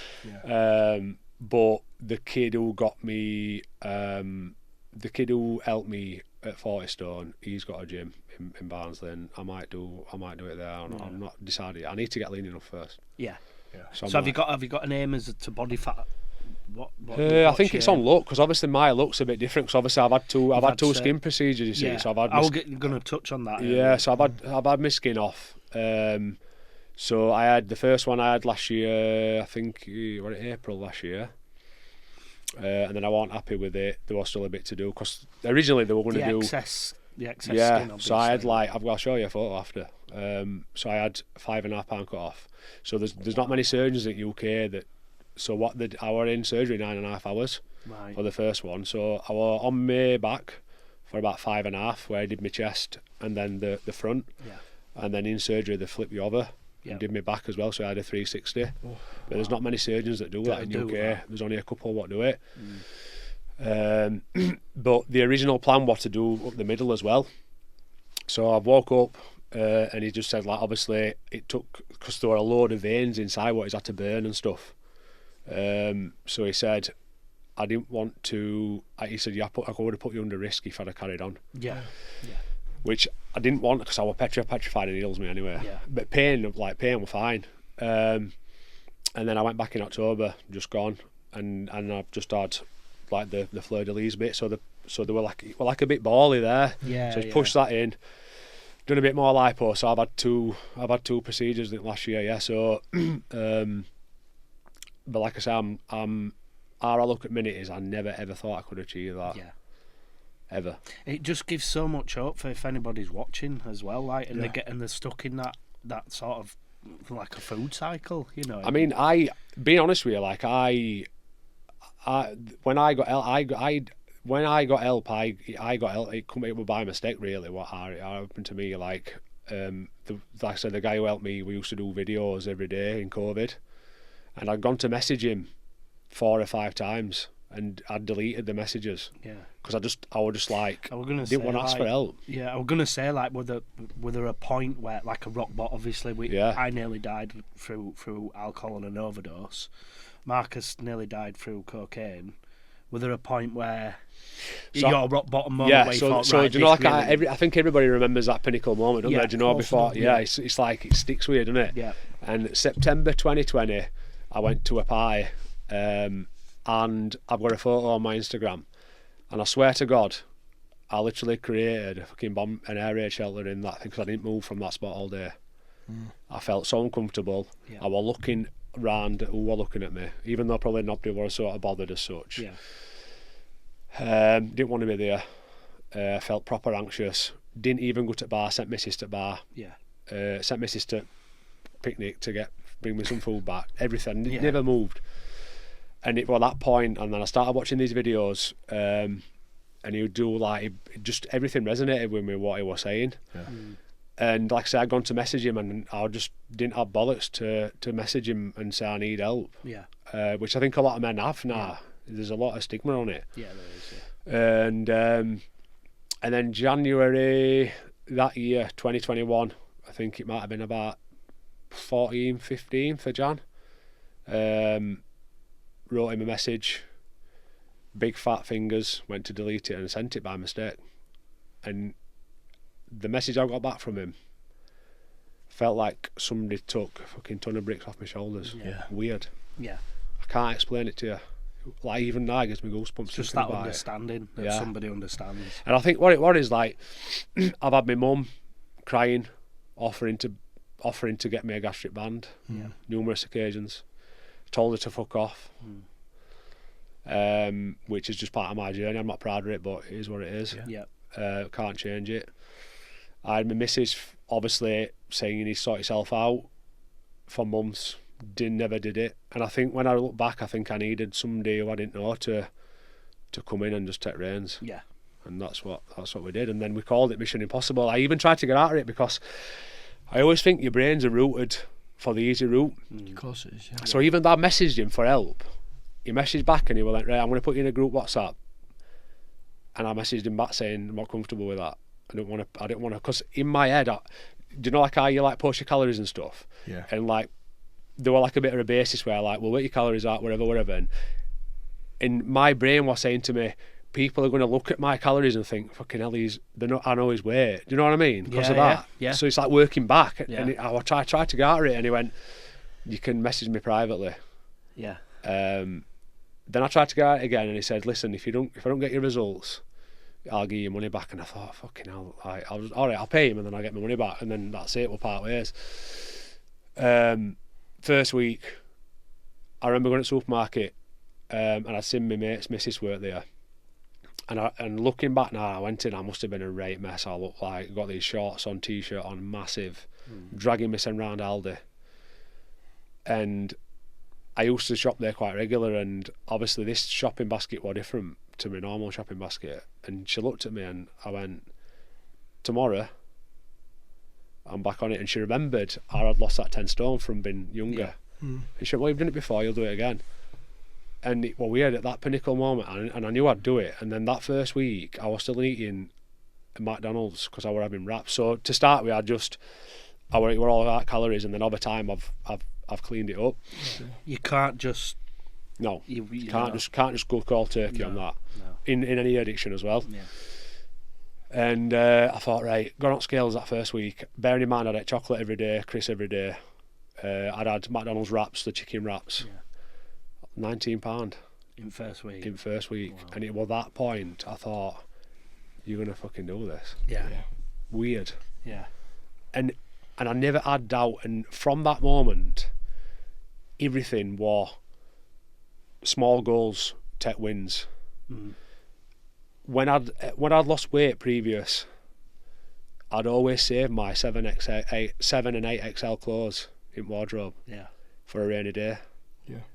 S3: But the kid who got me, the kid who helped me at 40 stone, he's got a gym in Barnsley, and I might do it there. I'm not decided. I need to get lean enough first.
S1: Yeah. So have you got an aim as to body fat?
S3: I think it's on look, because obviously my look's a bit different, because obviously I've had two skin procedures, you see. So I've had
S1: going to touch on that.
S3: Yeah, so I've had my skin off. So I had the first one I had last year, I think April last year. And then I wasn't happy with it. There was still a bit to do, because originally they were going to do
S1: the excess skin, obviously.
S3: So I had I'll show you a photo after. So I had 5.5 pound cut off. So there's not many surgeons in the UK that. So I were in surgery 9.5 hours for the first one. So I was on my back for about 5.5, where I did my chest and then the front. And then in surgery they flipped me over and did my back as well. So I had a 360. But there's not many surgeons that do that in the UK. There's only a couple what do it. But the original plan was to do up the middle as well. So I woke up and he just said, like, obviously it took, because there were a load of veins inside what he's had to burn and stuff. So he said, I didn't want to. He said, I would have put you under risk if I'd have carried on.
S1: Yeah.
S3: Which I didn't want, because I was petrified and heals me anyway. But pain were fine. And then I went back in October, just gone, and I've just had like the fleur de lis bit. So they were like a bit bally there. So I pushed that in, done a bit more lipo. So I've had two procedures last year. Yeah. So. But like I say, how I look at minute is I never ever thought I could achieve that. Yeah. Ever. It
S1: just gives so much hope for if anybody's watching as well, like, and they're stuck in that sort of like a food cycle, you know.
S3: I mean, being honest with you, like when I got help, it was by mistake really. What happened to me, like I said, the guy who helped me, we used to do videos every day in COVID. And I'd gone to message him 4 or 5 times, and I'd deleted the messages. Yeah. Because I was just like, I didn't want to ask for help.
S1: Yeah, I was gonna say, like, were there a point where, like, a rock bottom? Obviously, I nearly died through alcohol and an overdose. Marcus nearly died through cocaine. Was there a point where your rock bottom moment?
S3: Yeah.
S1: Where
S3: So
S1: you thought,
S3: do you know, like, I think everybody remembers that pinnacle moment, don't they? Do you know, before? It's like it sticks with you, doesn't it?
S1: Yeah.
S3: And September 2020. I went to a pie, and I've got a photo on my Instagram, and I swear to God, I literally created a fucking an air raid shelter in that thing because I didn't move from that spot all day. I felt so uncomfortable. I was looking around who were looking at me, even though probably nobody was sort of bothered as such. Didn't want to be there. Felt proper anxious. Didn't even go to the bar. Sent missus to the bar. Sent missus to picnic to bring me some food back. Everything. Never moved. And it was that point, and then I started watching these videos, and he would do like, just everything resonated with me, what he was saying. And like I said, I'd gone to message him, and I just didn't have bollocks to message him and say I need help. Which I think a lot of men have now. There's a lot of stigma on it.
S1: There is.
S3: And then January that year, 2021, I think it might have been about 14, 15 for Jan. Wrote him a message, big fat fingers, went to delete it and sent it by mistake. And the message I got back from him felt like somebody took a fucking ton of bricks off my shoulders. Weird. I can't explain it to you. Like, even now it gives me goosebumps.
S1: It's just that understanding that somebody understands.
S3: And I think what it is, like, I've had my mum crying, offering to get me a gastric band, numerous occasions. Told her to fuck off, which is just part of my journey. I'm not proud of it, but it is what it is. Can't change it. I had my missus obviously saying you need to sort yourself out for months. Never did it. And I think when I look back, I think I needed somebody who I didn't know to come in and just take reins. And that's what we did. And then we called it Mission Impossible. I even tried to get out of it because I always think your brains are rooted for the easy route.
S2: Of course it is.
S3: So even though I messaged him for help, he messaged back and he was like, right, I'm going to put you in a group WhatsApp. And I messaged him back saying I'm not comfortable with that. I didn't want to, because in my head, do you know like how you like post your calories and stuff? And like, there were like a bit of a basis where like, well, work your calories out, whatever. And my brain was saying to me, people are going to look at my calories and think, fucking hell, I know his weight. Do you know what I mean? Because of that. So it's like working back. And I tried to get out of it, and he went, you can message me privately. Then I tried to get out again, and he said, listen, if I don't get your results, I'll give you your money back. And I thought, fucking hell, I was all right, I'll pay him and then I'll get my money back, and then that's it, we'll part ways. First week, I remember going to the supermarket, and I'd seen my mate's missus work there. And looking back now, I went in, I must have been a right mess. I looked like, got these shorts on, t-shirt on, massive, dragging my son round Aldi. And I used to shop there quite regular, and obviously this shopping basket was different to my normal shopping basket. And she looked at me and I went, tomorrow I'm back on it. And she remembered I had lost that 10 stone from being younger. And she went, well, you've done it before, you'll do it again. And it was weird at that pinnacle moment, and I knew I'd do it. And then that first week, I was still eating McDonald's because I were having wraps. So to start with, I were all about calories, and then over time, I've cleaned it up.
S1: You can't just.
S3: No, you can't just go cold turkey on that. In any addiction as well. And I thought, right, got on scales that first week. Bearing in mind, I'd had chocolate every day, Chris every day. I'd had McDonald's wraps, the chicken wraps. £19
S1: in first week.
S3: Wow. And it was that point I thought, you're gonna fucking do this. Weird. And I never had doubt, and from that moment everything was small goals take wins. When I'd lost weight previous, I'd always save my 7 and 8 XL clothes in wardrobe for a rainy day.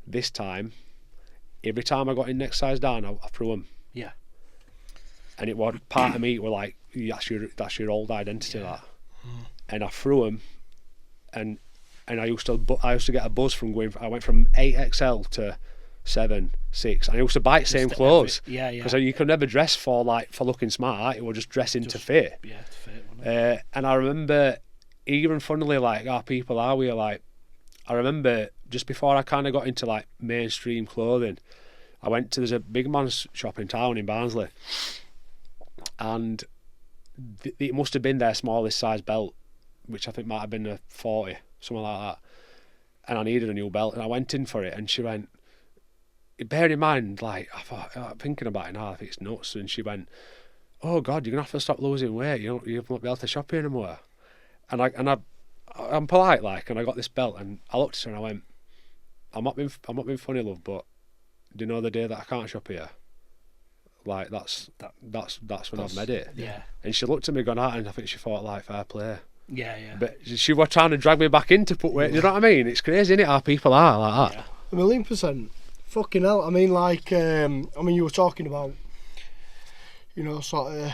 S3: This time, every time I got in next size down, I threw them. And it was part of me. It was like, that's your old identity. That. And I threw them, and I used to get a buzz from going. I went from 8XL to 7, 6. And I used to buy the same clothes. Because you could never dress for looking smart. It was just dressing to fit.
S1: To fit.
S3: And I remember, even funnily, like how people are, we are like. I remember just before I kind of got into like mainstream clothing, there's a big man's shop in town in Barnsley, and it must have been their smallest size belt, which I think might have been a 40, something like that. And I needed a new belt, and I went in for it, and she went, bear in mind, like, I thought, thinking about it now, I think it's nuts. And she went, oh God, you're gonna have to stop losing weight. You won't be able to shop here anymore. And I'm polite like, and I got this belt, and I looked at her and I went, I'm not being funny, love, but do you know the day that I can't shop here? Like that's when I've made it.
S1: Yeah.
S3: And she looked at me going out, and I think she thought like fair play.
S1: Yeah.
S3: But she was trying to drag me back in to put weight. You know what I mean? It's crazy, isn't it? How people are like that.
S1: Yeah.
S2: 1,000,000%. Fucking hell. I mean, like, you were talking about, sort of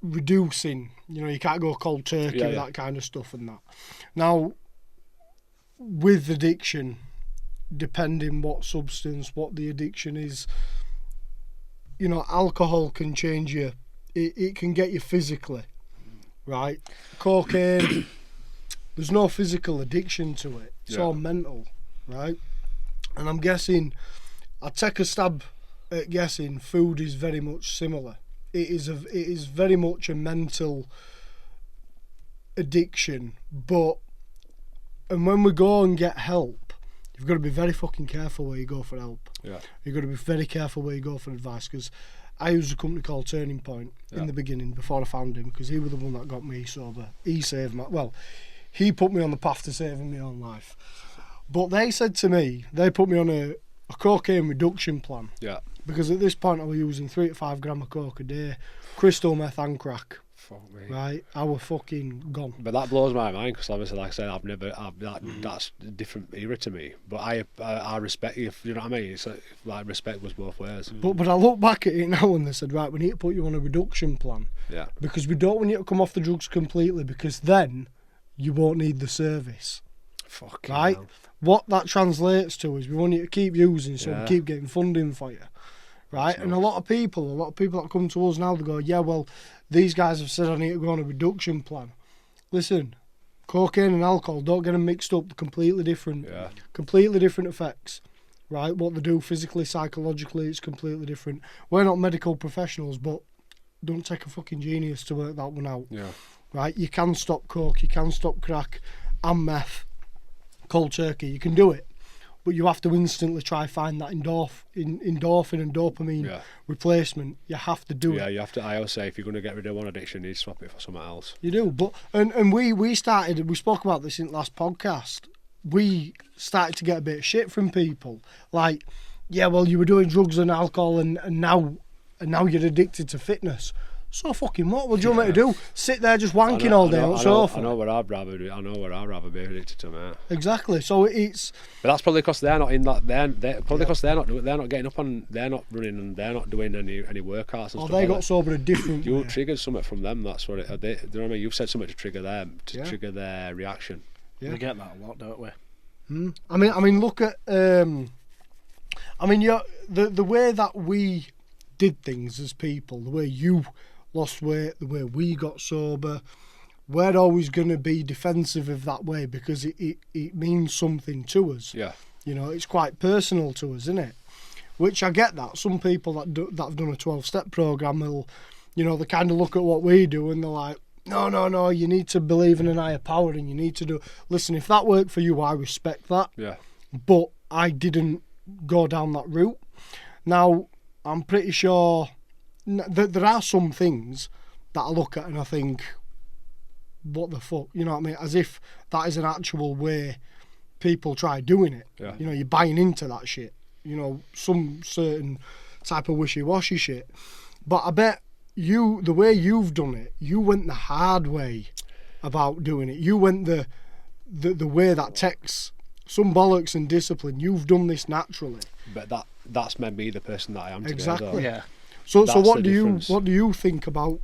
S2: reducing. You can't go cold turkey with that kind of stuff and that. Now, with addiction, depending what substance, what the addiction is, alcohol can change you. It can get you physically, right? Cocaine, there's no physical addiction to it. It's all mental, right? And I'm guessing, I'd take a stab at guessing food is very much similar. It is very much a mental addiction, and when we go and get help, you've got to be very fucking careful where you go for help. Yeah. You've got to be very careful where you go for advice, because I used a company called Turning Point in the beginning before I found him, because he was the one that got me sober. He saved he put me on the path to saving my own life. But they said to me, they put me on a cocaine reduction plan. Yeah. Because at this point I was using 3 to 5 gram of coke a day, crystal meth and crack.
S3: Fuck me.
S2: Right, I was fucking gone.
S3: But that blows my mind, because obviously, like I said, that's a different era to me. But I respect you. You know what I mean? It's like respect was both ways.
S2: But I look back at it now and they said, right, we need to put you on a reduction plan. Yeah. Because we don't want you to come off the drugs completely, because then you won't need the service.
S3: Fucking
S2: right.
S3: Hell.
S2: What that translates to is we want you to keep using, so we keep getting funding for you. Right, and a lot of people that come to us now, they go, yeah, well, these guys have said I need to go on a reduction plan. Listen, cocaine and alcohol, don't get them mixed up. They're completely different effects, right? What they do physically, psychologically, it's completely different. We're not medical professionals, but don't take a fucking genius to work that one out. Yeah. Right, you can stop coke, you can stop crack and meth, cold turkey, you can do it. But you have to instantly try find that endorphin and dopamine replacement. You have to do it.
S3: Yeah, you have to. I always say, if you're going to get rid of one addiction, you need to swap it for something else.
S2: You do, but and we spoke about this in the last podcast. We started to get a bit of shit from people, like, yeah, well, you were doing drugs and alcohol, and now you're addicted to fitness. So fucking what? What do you want me to do? Sit there just wanking all day on the sofa?
S3: I know what I'd rather do. I know what I'd rather be addicted to, mate.
S2: Exactly. So it's.
S3: But that's probably because they're not in that. Probably because they're not getting up on. They're not running and they're not doing any workouts and stuff.
S2: They got sober a different.
S3: You triggered something from them. That's what it. Do you know what I mean? You've said something to trigger them, trigger their reaction.
S1: Yeah. We get that a lot, don't we?
S2: I mean, look at. The way that we did things as people, the way you lost weight, the way we got sober, we're always going to be defensive of that way, because it means something to us. Yeah. It's quite personal to us, isn't it? Which I get that. Some people that have done a 12-step program will, they kind of look at what we do and they're like, no, you need to believe in an higher power and you need to do. Listen, if that worked for you, I respect that. Yeah. But I didn't go down that route. Now, I'm pretty sure there are some things that I look at and I think, what the fuck, you know what I mean? As if that is an actual way people try doing it. Yeah. You're buying into that shit. Some certain type of wishy-washy shit. But I bet the way you've done it, you went the hard way about doing it. You went the way that takes some bollocks and discipline. You've done this naturally.
S3: But that's made me the person that I am today.
S2: Exactly.
S3: Yeah.
S2: So what do you think about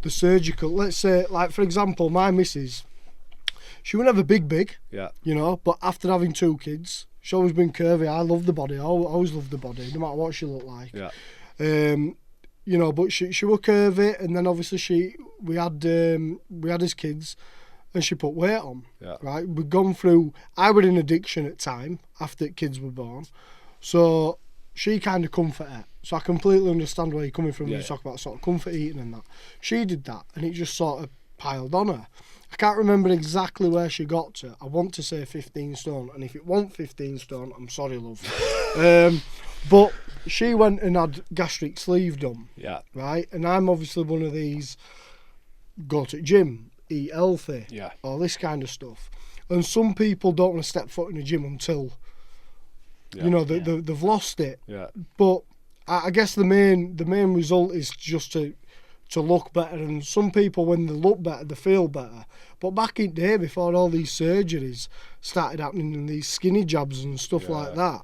S2: the surgical? Let's say, like, for example, my missus, she was never big, yeah, but after having 2 kids, she's always been curvy. I love the body. I always loved the body, no matter what she looked like. Yeah. But she was curvy, and then obviously we had his kids, and she put weight on. Yeah. Right. We'd gone through. I was in addiction at time after kids were born, so she kind of comfort ate. So I completely understand where you're coming from when you talk about sort of comfort eating and that. She did that, and it just sort of piled on her. I can't remember exactly where she got to. I want to say 15 stone, and if it wasn't 15 stone, I'm sorry, love. But she went and had gastric sleeve done.
S3: Yeah.
S2: Right? And I'm obviously one of these, go to the gym, eat healthy, all this kind of stuff. And some people don't want to step foot in the gym until, they've lost it.
S3: Yeah.
S2: But I guess the main result is just to look better. And some people, when they look better, they feel better. But back in the day, before all these surgeries started happening and these skinny jabs and stuff like that,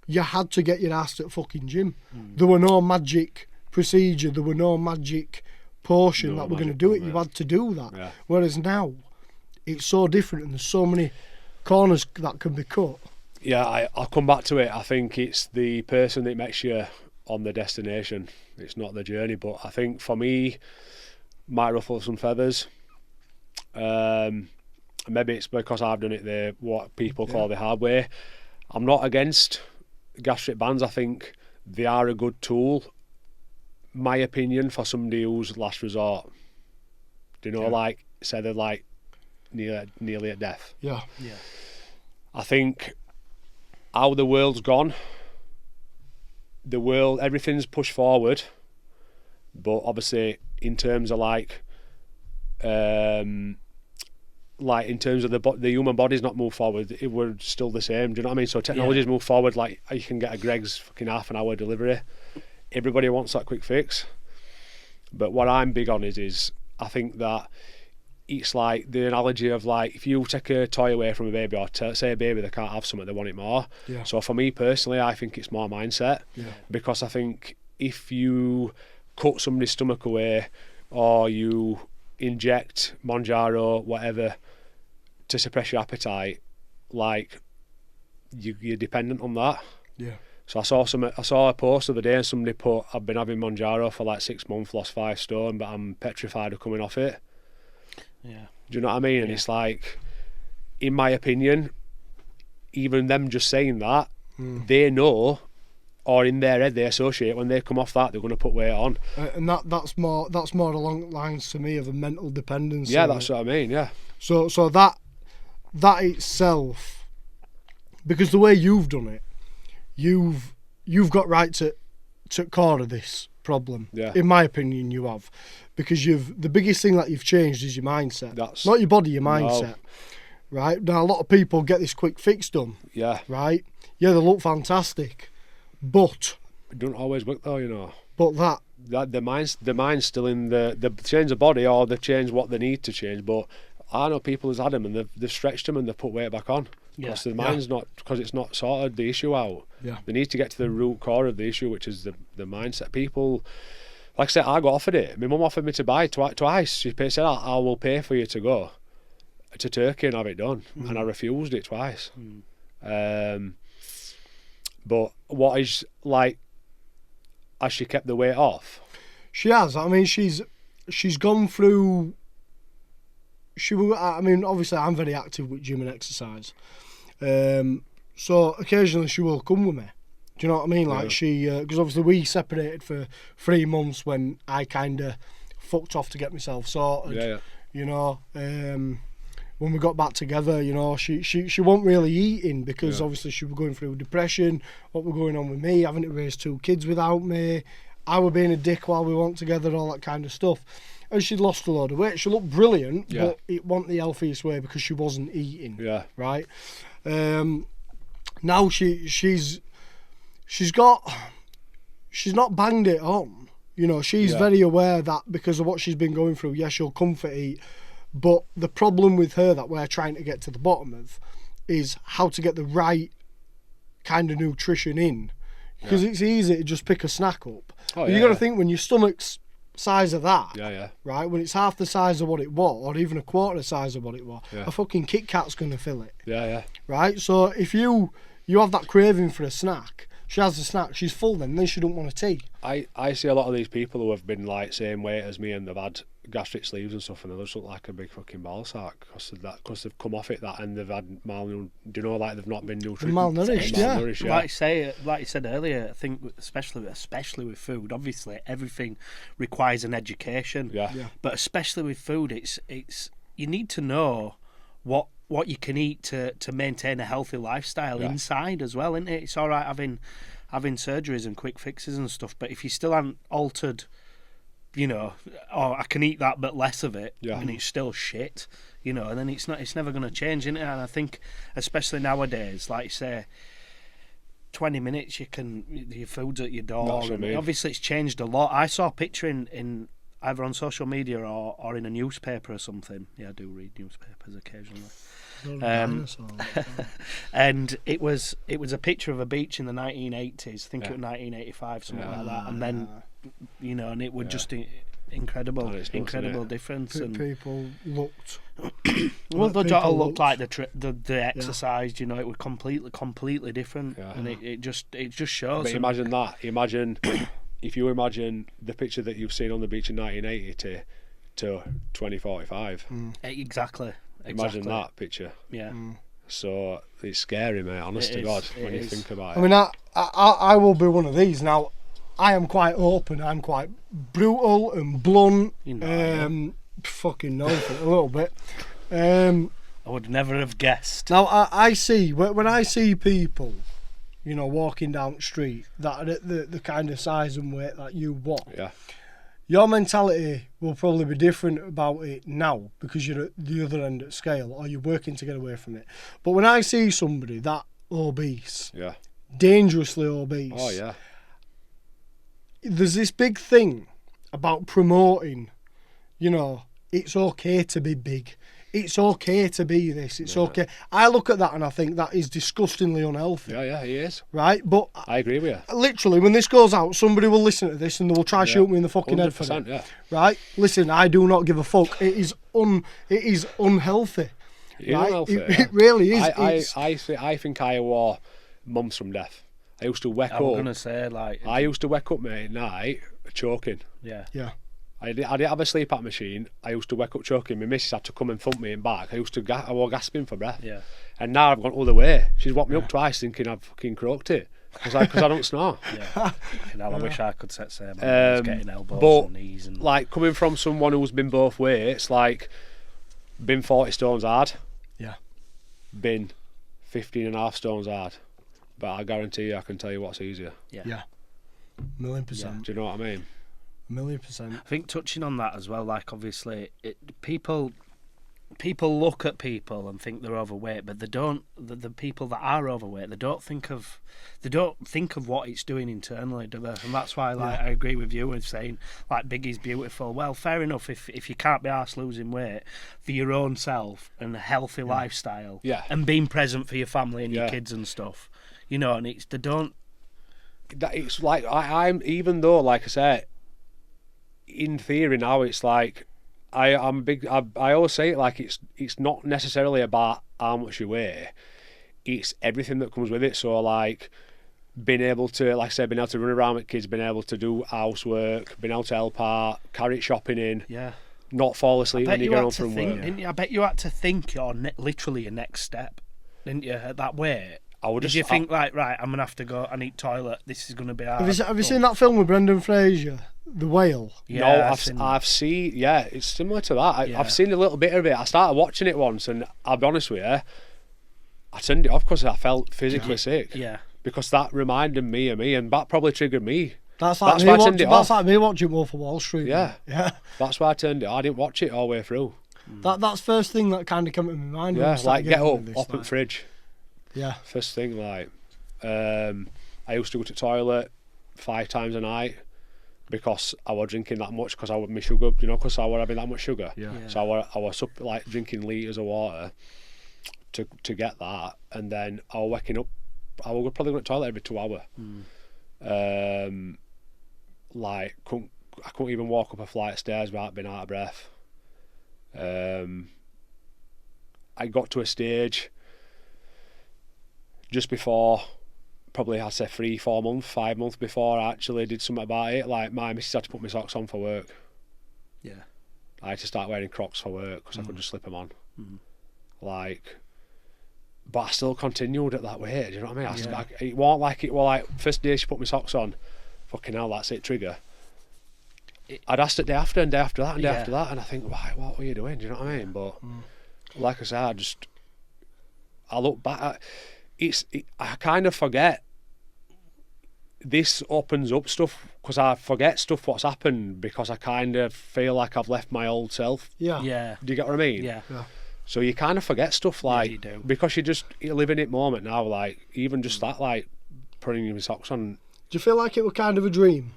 S2: you had to get your ass to the fucking gym. There were no magic procedure. There were no magic potion that we're going to do it. You had to do that. Yeah. Whereas now, it's so different and there's so many corners that can be cut.
S3: Yeah, I'll come back to it. I think it's the person that makes you on the destination. It's not the journey. But I think for me, might ruffle some feathers. Maybe it's because I've done it what people call the hard way. I'm not against gastric bands. I think they are a good tool, my opinion, for somebody who's last resort. Do you know, like, say they're like nearly at death.
S2: Yeah.
S3: I think how the world's gone, everything's pushed forward, but obviously in terms of like in terms of the human body's not moved forward, we're still the same. Do you know what I mean? So technology's moved forward. Like, you can get a Greg's fucking half an hour delivery. Everybody wants that quick fix. But what I'm big on is I think that it's like the analogy of, like, if you take a toy away from a baby, or say a baby, they can't have something, they want it more.
S2: Yeah.
S3: So for me personally, I think it's more mindset.
S2: Yeah.
S3: Because I think if you cut somebody's stomach away, or you inject Monjaro, whatever, to suppress your appetite, like, you're dependent on that.
S2: Yeah.
S3: So I saw a post the other day and somebody put, I've been having Monjaro for like 6 months, lost 5 stone, but I'm petrified of coming off it.
S1: Yeah.
S3: Do you know what I mean? And it's like, in my opinion, even them just saying that, they know, or in their head they associate, when they come off that, they're going to put weight on.
S2: And that's more along the lines to me of a mental dependency.
S3: Yeah, that's what I mean. Yeah.
S2: So that itself, because the way you've done it, you've got right to core of this problem.
S3: Yeah.
S2: In my opinion, you have, because the biggest thing that you've changed is your mindset.
S3: That's
S2: not your body, your mindset.
S3: No.
S2: Right now, a lot of people get this quick fix done.
S3: Yeah.
S2: Right. Yeah, they look fantastic, but
S3: it don't always work though, you know.
S2: But
S3: that the mind's still in the change the body, or they've changed what they need to change. But I know people who's had them and they've stretched them and they've put weight back on. Because the mind's not, because it's not sorted the issue out.
S2: Yeah.
S3: They need to get to the root core of the issue, which is the mindset. People, like I said, I got offered it. My mum offered me to buy twice. She said, I will pay for you to go to Turkey and have it done. And I refused it twice. But what is, like, has she kept the weight off?
S2: She has. I mean, she's gone through. I mean, obviously, I'm very active with gym and exercise. So occasionally she will come with me. Do you know what I mean? Like, she, because obviously we separated for 3 months when I kind of fucked off to get myself sorted.
S3: Yeah.
S2: You know, when we got back together, you know, she wasn't really eating because obviously she was going through depression. What was going on with me, having to raise 2 kids without me, I was being a dick while we weren't together, all that kind of stuff. And she'd lost a load of weight. She looked brilliant, but it wasn't the healthiest way because she wasn't eating.
S3: Yeah.
S2: Right. Now she's not banged it on. You know, she's very aware that because of what she's been going through, yes, she'll comfort eat. But the problem with her that we're trying to get to the bottom of is how to get the right kind of nutrition in. Because it's easy to just pick a snack up. But you got to think, when your stomach's size of that, right, when it's half the size of what it was, or even a quarter the size of what it was, a fucking Kit Kat's going to fill it. Right? So if you have that craving for a snack, she has a snack, she's full then she don't want a tea.
S3: I see a lot of these people who have been like same weight as me and they've had gastric sleeves and stuff, and they just look like a big fucking ball sack because of that, because they've come off it that and they've had like they've not been
S2: malnourished.
S1: Like you said earlier, I think especially with food, obviously everything requires an education. But especially with food, it's you need to know what you can eat to maintain a healthy lifestyle inside as well, isn't it? It's all right having having surgeries and quick fixes and stuff. But if you still haven't altered, you know, I can eat that but less of it, and it's still shit, you know, and then it's never going to change, innit? And I think, especially nowadays, like you say, 20 minutes your food's at your door. Obviously, it's changed a lot. I saw a picture in either on social media or in a newspaper or something. Yeah, I do read newspapers occasionally. And it was a picture of a beach in the 1980s. I think it was 1985, something like that. And then, you know, and it was just incredible difference. And
S2: people looked.
S1: Well, the daughter looked like the exercise. You know, it was completely different, and it just shows.
S3: But imagine that. Imagine if you imagine the picture that you've seen on the beach in 1980 to 2045.
S1: Exactly.
S3: Imagine that picture.
S1: Yeah.
S3: So it's scary, mate. Honest to God, when you think about it.
S2: I mean, I will be one of these now. I am quite open. I'm quite brutal and blunt.
S1: You know,
S2: fucking know for a little bit. I
S1: would never have guessed.
S2: Now I see when I see people, you know, walking down the street that are the kind of size and weight that you want.
S3: Yeah.
S2: Your mentality will probably be different about it now because you're at the other end of the scale or you're working to get away from it. But when I see somebody that obese, dangerously obese,
S3: oh yeah,
S2: there's this big thing about promoting, you know, it's okay to be big. It's okay to be this. It's okay. I look at that and I think that is disgustingly unhealthy.
S3: Yeah, he is.
S2: Right? But
S3: I agree with you.
S2: Literally, when this goes out, somebody will listen to this and they will try shoot me in the fucking head for it.
S3: Yeah.
S2: Right? Listen, I do not give a fuck. It is unhealthy. It really is.
S3: I think I were months from death. I used to wake up. I used to wake up, mate, at night choking.
S1: Yeah.
S2: I
S3: didn't have a sleep apnea machine. I used to wake up choking. My missus had to come and thump me in back. I was gasping for breath.
S1: Yeah.
S3: And now I've gone all the way. She's woke me up twice thinking I've fucking croaked it. Because I don't snore.
S1: Yeah. I wish I could set same. I was getting elbows and knees. And
S3: like, coming from someone who's been both weights, like, been 40 stones hard.
S2: Yeah.
S3: Been 15.5 stones hard. But I guarantee you, I can tell you what's easier.
S2: Yeah. 1,000,000%.
S3: Do you know what I mean?
S2: 1,000,000%.
S1: I think touching on that as well, like obviously people look at people and think they're overweight, but they don't. The people that are overweight, they don't think of what it's doing internally, do they? And that's why, like, I agree with you with saying, like, big is beautiful. Well, fair enough. If you can't be arsed losing weight for your own self and a healthy lifestyle, and being present for your family and your kids and stuff, you know, and it's they don't.
S3: That it's like I'm even though, like I said, in theory now it's like I'm big. I always say it like it's not necessarily about how much you weigh. It's everything that comes with it. So like being able to, like I said, being able to run around with kids, being able to do housework, being able to help out, carry shopping in, not fall asleep when you get home from work.
S1: I bet you had to think literally your next step, didn't you? At that weight. Did you think like, right, I'm gonna have to go and eat toilet? This is gonna be hard.
S2: Have you seen that film with Brendan Fraser, The Whale?
S3: Yeah, no, I've seen. Yeah, it's similar to that. I've seen a little bit of it. I started watching it once, and I'll be honest with you, I turned it off because I felt physically sick.
S1: Yeah.
S3: Because that reminded me of me, and that probably triggered me.
S2: That's like me watching Wolf of Wall Street.
S3: Yeah. That's why I turned it off. I didn't watch it all the way through.
S2: That's first thing that kind of came to my mind.
S3: Yeah, like get up, open fridge.
S2: Yeah.
S3: First thing, like, I used to go to the toilet 5 times a night because I was drinking that much because I was my sugar, you know, because I was having that much sugar.
S2: Yeah.
S3: So I was like drinking litres of water to get that, and then I was waking up. I was probably going to the toilet every 2 hours. Like, I couldn't even walk up a flight of stairs without being out of breath. I got to a stage just before, probably I'd say 3-4 months, 5 months before I actually did something about it. Like, my missus had to put my socks on for work.
S1: Yeah.
S3: I had to start wearing Crocs for work because I could just slip them on. Like, but I still continued at that weight. Do you know what I mean? It wasn't like it was like first day she put my socks on. Fucking hell, that's it, trigger. I'd asked it day after and day after that and day after that, and I think, why? What were you doing? Do you know what I mean? But like I said, I look back at I kind of forget this opens up stuff because I forget stuff what's happened because I kind of feel like I've left my old self.
S2: Yeah.
S1: Yeah.
S3: Do you get what I mean?
S1: Yeah.
S3: So you kind of forget stuff like
S1: you do.
S3: because you live in it moment now. Like even just that, like putting your socks on.
S2: Do you feel like it was kind of a dream?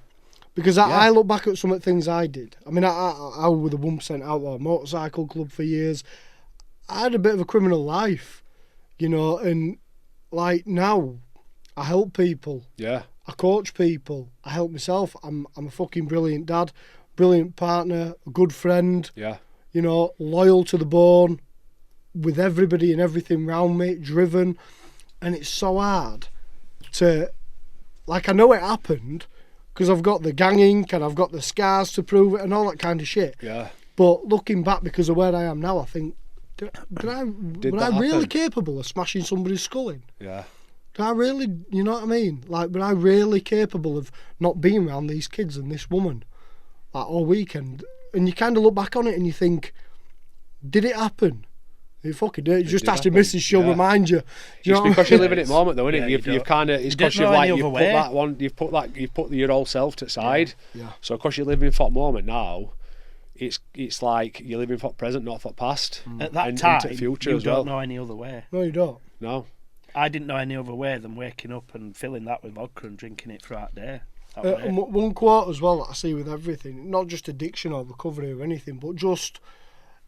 S2: Because I look back at some of the things I did. I mean, I was with the 1% Outlaw Motorcycle Club for years. I had a bit of a criminal life, you know, and like now I help people.
S3: Yeah.
S2: I coach people. I help myself. I'm a fucking brilliant dad, brilliant partner, a good friend.
S3: Yeah.
S2: You know, loyal to the bone, with everybody and everything round me, driven. And it's so hard to, like, I know it happened because I've got the gang ink and I've got the scars to prove it and all that kind of shit.
S3: Yeah.
S2: But looking back because of where I am now, I think, was I really
S3: happen?
S2: capable of smashing somebody's skull in?
S3: Yeah.
S2: Did I really, you know what I mean? Like, were I really capable of not being around these kids and this woman, like, all weekend? And you kind of look back on it and you think, did it happen? It fucking did. You just ask your missus, she'll remind you. Do you know
S3: It's because
S2: what I
S3: you
S2: mean?
S3: live in it moment, though, isn't
S1: Yeah,
S3: it?
S1: you
S3: You've kind of, it's because
S1: don't
S3: you've
S1: know
S3: like
S1: any
S3: you've
S1: other
S3: put
S1: way.
S3: that one, you've put your old self to the side.
S2: Yeah.
S3: So because you live in for moment now, it's like you're living for present, not for past.
S1: At that
S3: and
S1: time,
S3: into the future
S1: you
S3: as
S1: don't
S3: well.
S1: know any other way.
S2: No, you don't.
S3: No.
S1: I didn't know any other way than waking up and filling that with vodka and drinking it throughout the day. That was it.
S2: And one quote as well that I see with everything, not just addiction or recovery or anything, but just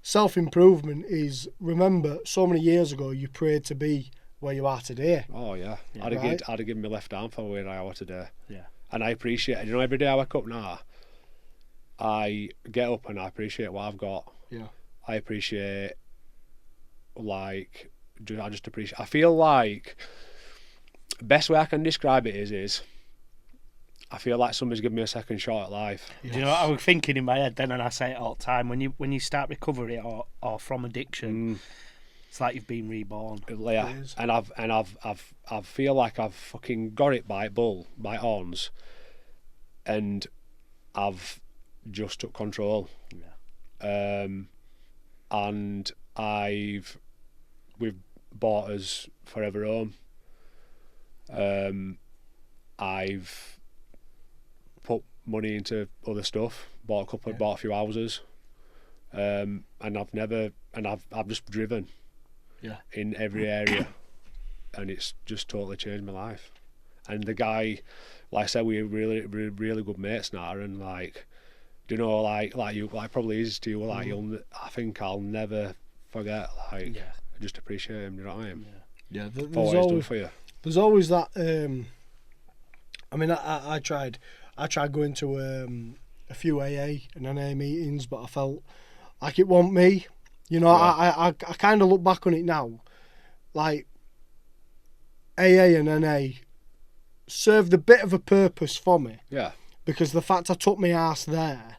S2: self-improvement is, remember, so many years ago you prayed to be where you are today.
S3: Oh yeah.
S1: Yeah.
S3: I'd have given my left arm for where I am today.
S1: Yeah.
S3: And I appreciate it. You know, every day I wake up now, I get up and I appreciate what I've got.
S2: Yeah.
S3: I appreciate, like, I just appreciate. I feel like best way I can describe it is I feel like somebody's given me a second shot at life.
S1: Do you know what I was thinking in my head then, and I say it all the time, when you start recovery or from addiction, it's like you've been reborn.
S3: Yeah,
S2: It is.
S3: and I feel like I've fucking got it by horns, and I've just took control.
S1: Yeah.
S3: And we've bought us forever home. I've put money into other stuff, bought a few houses, and I've just driven in every area, and it's just totally changed my life. And the guy, like I said, we're really good mates now, and like, do you know, like you, like probably is to you, like I think I'll never forget, like, I just appreciate him. Do you know what I mean?
S2: Yeah.
S3: For what he's done for you.
S2: There's always that. I mean, I tried going to a few AA and NA meetings, but I felt like it wasn't me. You know, I kind of look back on it now, like AA and NA served a bit of a purpose for me.
S3: Yeah.
S2: Because the fact I took my ass there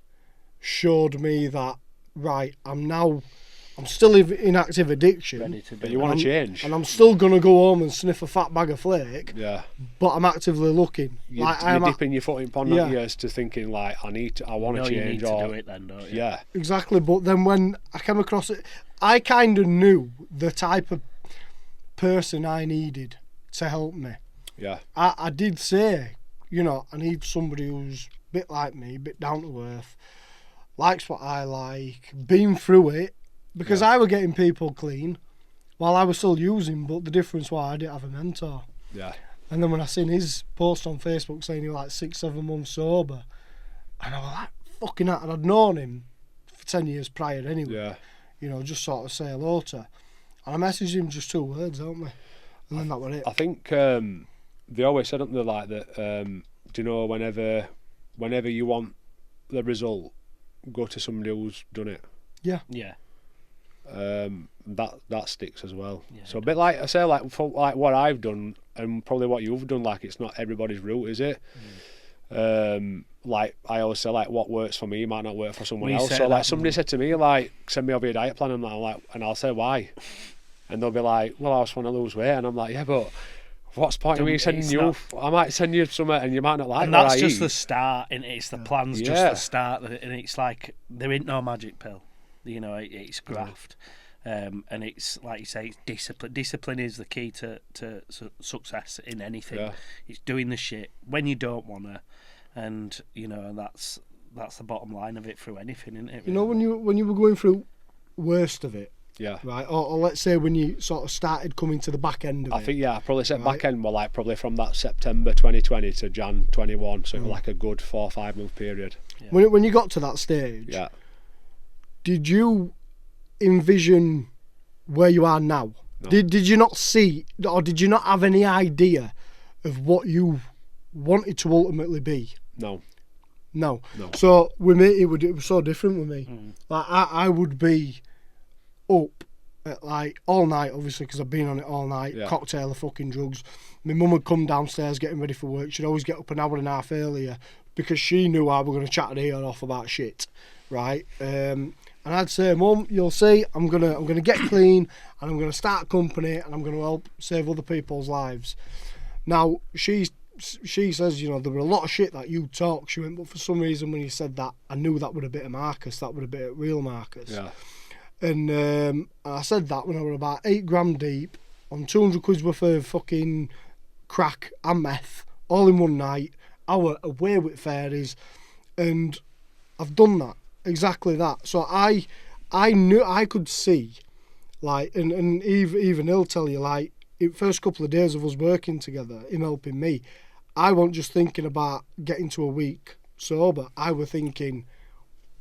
S2: showed me that, right, I'm still in active addiction.
S1: Ready to do
S3: But you want to change.
S2: And I'm still going to go home and sniff a fat bag of flake.
S3: Yeah.
S2: But I'm actively looking.
S3: You're dipping your foot in pond years to thinking, like, I want to change.
S1: You need to do it then, don't you?
S3: Yeah.
S2: Exactly. But then when I came across it, I kind of knew the type of person I needed to help me.
S3: Yeah.
S2: I did say, you know, I need somebody who's a bit like me, a bit down to earth, likes what I like, been through it, because I was getting people clean while I was still using, but the difference was I didn't have a mentor.
S3: Yeah.
S2: And then when I seen his post on Facebook saying he was like 6-7 months sober, and I was like, fucking hell, and I'd known him for 10 years prior anyway.
S3: Yeah.
S2: You know, just sort of say hello to her. And I messaged him just 2 words, don't we? And then that was it.
S3: I think they always said something like that. Do you know, whenever you want the result, go to somebody who's done it.
S2: Yeah.
S1: Yeah.
S3: That sticks as well.
S1: Yeah,
S3: so a bit like I say, like for like what I've done and probably what you've done, like it's not everybody's route, is it? Like I always say, like what works for me might not work for someone else. So like somebody said to me, like, send me over your diet plan, and I'm like, and I'll say why, and they'll be like, well, I just want to lose weight, and I'm like, yeah, but what's the point of me sending you? I might send you something, and you might not like.
S1: And that's just the start, and it's the plan's just the start, and it's like there ain't no magic pill, you know. It's graft, And it's like you say, it's discipline. Discipline is the key to success in anything.
S3: Yeah.
S1: It's doing the shit when you don't want to, and that's the bottom line of it through anything, isn't it?
S2: You know, when you were going through worst of it,
S3: Yeah.
S2: right, or let's say when you sort of started coming to the back end of it.
S3: I think, I probably said
S2: Right.
S3: back end were like probably from that September 2020 to Jan 21, so it was like a good 4 or 5 month period.
S1: Yeah.
S2: When you got to that stage,
S3: Yeah.
S2: did you envision where you are now?
S3: No.
S2: Did you not see, or did you not have any idea of what you wanted to ultimately be?
S3: No.
S2: No.
S3: No.
S2: So with me, it was so different with me. Like I would be up at like all night, obviously, because I've been on it all night.
S3: Yeah.
S2: Cocktail of fucking drugs. My mum would come downstairs getting ready for work. She'd always get up an hour and a half earlier because she knew I were going to chat her ear off about shit, right? And I'd say, Mum, you'll see, I'm gonna get clean, and I'm gonna start a company, and I'm gonna help save other people's lives. Now she says, there were a lot of shit that you talk. She went, but for some reason when you said that, I knew that would have been a Marcus. That would have been a real Marcus.
S3: Yeah.
S2: And I said that when I was about 8 gram deep on 200 quid worth of fucking crack and meth all in one night. I were away with fairies, and I've done that, exactly that. So I knew, I could see, like, and even he'll tell you, like, in first couple of days of us working together, him helping me, I wasn't just thinking about getting to a week sober. I were thinking,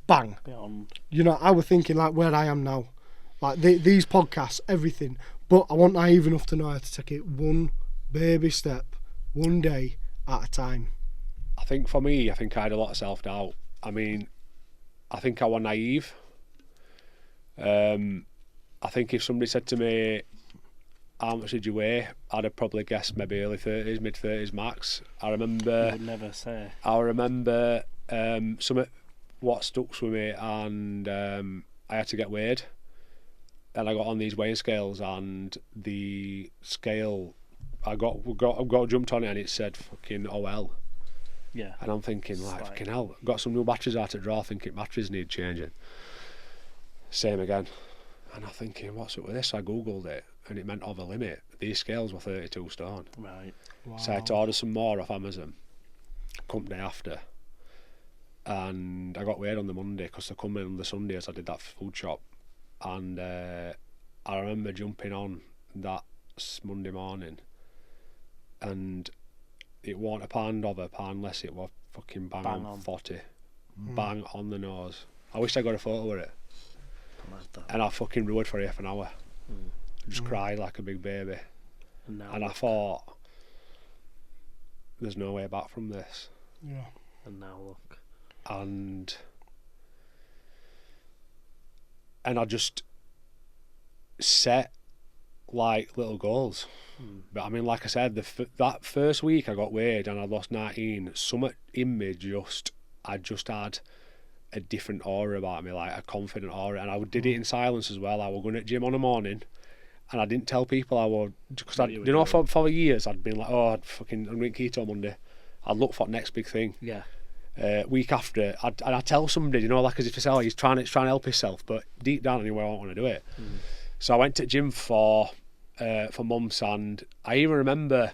S2: bang.
S1: Beyond.
S2: I were thinking like where I am now. Like these podcasts, everything. But I wasn't naive enough to know how to take it one baby step, one day at a time.
S3: I think for me, I had a lot of self-doubt. I mean, I think I was naive. I think if somebody said to me, how much did you weigh? I'd have probably guessed maybe early 30s, mid 30s max. I remember.
S1: You would never say.
S3: I remember some what stuck with me, and I had to get weighed. And I got on these weighing scales, and the scale, I got jumped on it, and it said fucking OL.
S1: Yeah.
S3: And I'm thinking, like, fucking hell, got some new batteries out to draw, thinking batteries need changing. Same again. And I'm thinking, what's up with this? I googled it, and it meant over limit. These scales were 32 stone.
S1: Right.
S2: Wow.
S3: So I had to order some more off Amazon, company after. And I got weighed on the Monday, because they come in on the Sunday as I did that food shop. And I remember jumping on that Monday morning, and it wasn't a pound over, a pound less, it was fucking bang on 40. Bang on the nose. I wish I got a photo of it. And I fucking roared for half an hour. Just cried like a big baby. And I thought, there's no way back from this.
S2: Yeah.
S1: And now look.
S3: And I just set like little goals. But I mean, like I said, that first week I got weighed and I lost 19. Something in me I just had a different aura about me, like a confident aura, and I did it in silence as well. I was going to gym on a morning, and I didn't tell people I was, because for years I'd been like, I'm going keto Monday. I'd look for the next big thing.
S1: Yeah.
S3: Week after, I'd tell somebody, like as if to say, he's trying to help himself, but deep down anyway, I don't want to do it. So I went to gym for months, and I even remember,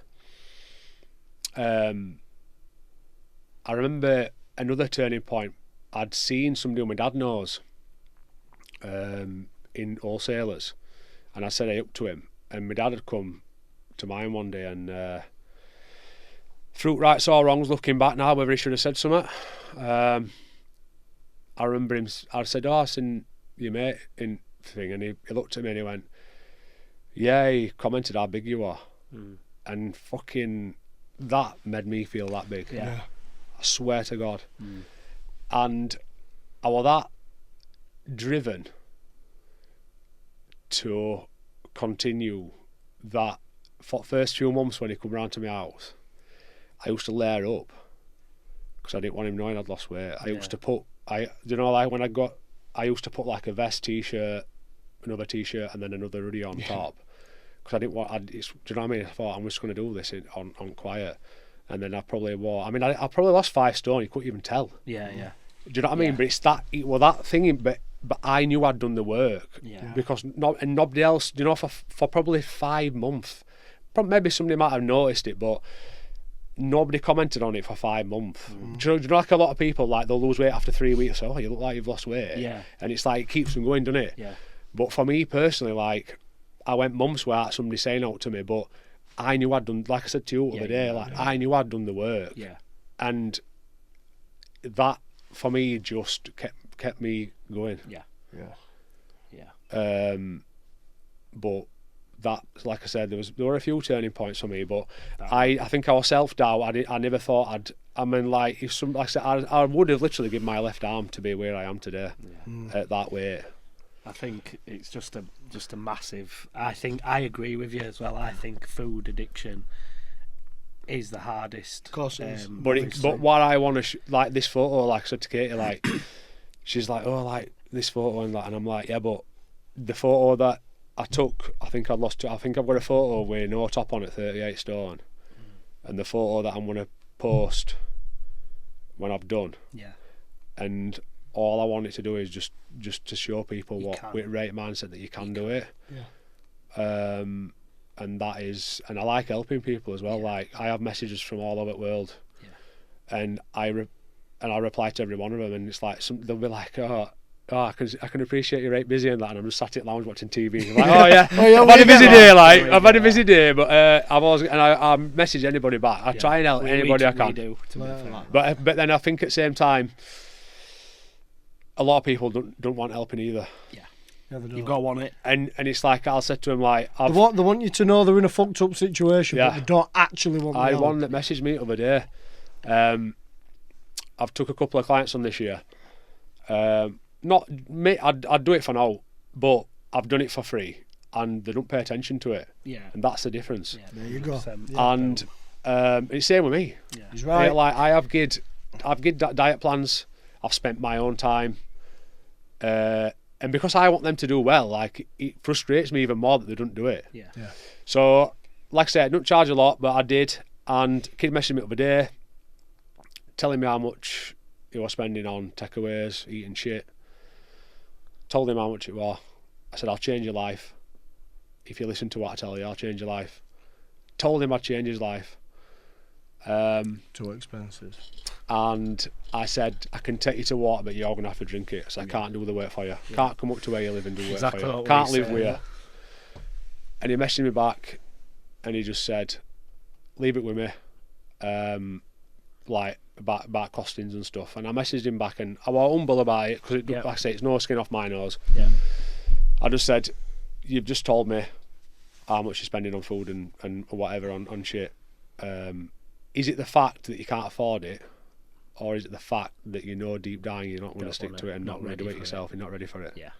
S3: I remember another turning point. I'd seen somebody my dad knows in wholesalers, and I said up to him, and my dad had come to mine one day, and fruit rights or wrongs looking back now, whether he should have said something. I remember him, I said, I've seen your mate in thing, and he looked at me and he went, yeah, he commented how big you are. And fucking that made me feel that big.
S1: Yeah.
S3: I swear to God. And I was that driven to continue that. For the first few months when he come round to my house, I used to layer up because I didn't want him knowing I'd lost weight. I used to put, I used to put like a vest, t-shirt, another t-shirt, and then another hoodie on top, because I didn't want. Do you know what I mean? I thought, I'm just going to do this on quiet. And then I probably I probably lost 5 stone. You couldn't even tell.
S1: Yeah, yeah.
S3: Do you know what I mean? But it's that. Well, that thing. But but I knew I'd done the work because nobody else, you know, for probably 5 months, maybe somebody might have noticed it, but nobody commented on it for 5 months. Do you know, like a lot of people, like they'll lose weight after 3 weeks. Oh, you look like you've lost weight.
S1: Yeah.
S3: And it's like, it keeps them going, doesn't it?
S1: Yeah.
S3: But for me personally, like, I went months without somebody saying out to me, but I knew I'd done, like I said to you the other day, I knew I'd done the work.
S1: Yeah.
S3: And that, for me, just kept me going.
S1: Yeah.
S3: But that, like I said, there were a few turning points for me, but I think I was self-doubt. I never thought I said, I would have literally given my left arm to be where I am today at that weight.
S1: I think it's just a massive. I think I agree with you as well. I think food addiction is the hardest.
S2: Of course it is.
S3: But what I want to like this photo, like I said to Katie, like she's like, oh, like this photo and that, and I'm like, yeah, but the photo that I took, I think I've got a photo with no top on at 38 stone, and the photo that I'm gonna post when I've done.
S1: Yeah.
S3: And all I wanted to do is just to show people with right mindset that you can do it.
S2: Yeah.
S3: And that is, and I like helping people as well. Like, I have messages from all over the world, and I reply to every one of them, and it's like they'll be like, oh, I can appreciate you're right busy and that, and I'm just sat at lounge watching TV. I'm like, I've had a busy day. Like, I've had a busy day, but I message anybody back. I try and help anybody I can. But then I think at the same time, a lot of people don't want helping either.
S1: Yeah. You've got to want it.
S3: And it's like, I'll say to them, like,
S2: they want you to know they're in a fucked up situation, but they don't actually want the help.
S3: One that messaged me the other day. I've took a couple of clients on this year. Not me, I'd do it for now, but I've done it for free, and they don't pay attention to it.
S1: Yeah.
S3: And that's the difference.
S1: Yeah,
S2: there you go.
S3: And it's the same with me.
S1: Yeah.
S2: He's right.
S3: Like, I've gid diet plans. I've spent my own time. And because I want them to do well, like, it frustrates me even more that they don't do it.
S1: Yeah.
S3: So, like I said, I don't charge a lot, but I did. And a kid messaged me the other day, telling me how much he was spending on takeaways, eating shit. Told him how much it was. I said, I'll change your life. If you listen to what I tell you, I'll change your life. Told him I'd change his life.
S2: Too expensive.
S3: And I said, I can take you to water, but you're going to have to drink it. So I can't do the work for you. Can't come up to where you live and do work for you. Can't live with you. And he messaged me back, and he just said, leave it with me. Like, about costings and stuff. And I messaged him back, and I was humble about it, because like I say, it's no skin off my nose.
S1: Yeah.
S3: I just said, you've just told me how much you're spending on food and whatever on shit. Is it the fact that you can't afford it, or is it the fact that you know deep down you're not going to stick to it and not going to do it yourself? You're not ready for it.
S1: Yeah.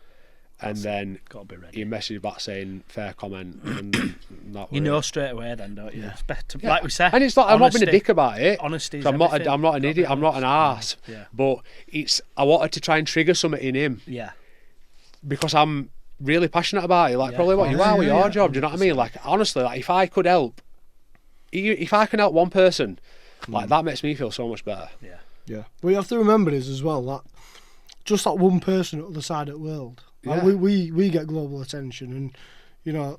S3: And then
S1: got to be ready.
S3: he messaged back saying, fair comment. And not
S1: you know straight away then, don't you? It's better, like we said.
S3: And it's like, I'm not being a dick about it.
S1: Honesty.
S3: I'm not an idiot. I'm not an arse.
S1: Yeah.
S3: But I wanted to try and trigger something in him.
S1: Yeah.
S3: Because I'm really passionate about it. Like, probably what you are with your job. Do you know what I mean? Like, honestly, like, if I could help, if I can help one person, like, that makes me feel so much better.
S1: Yeah.
S2: Yeah. What you have to remember is as well that just that one person at the other side of the world. Like, we get global attention, and you know,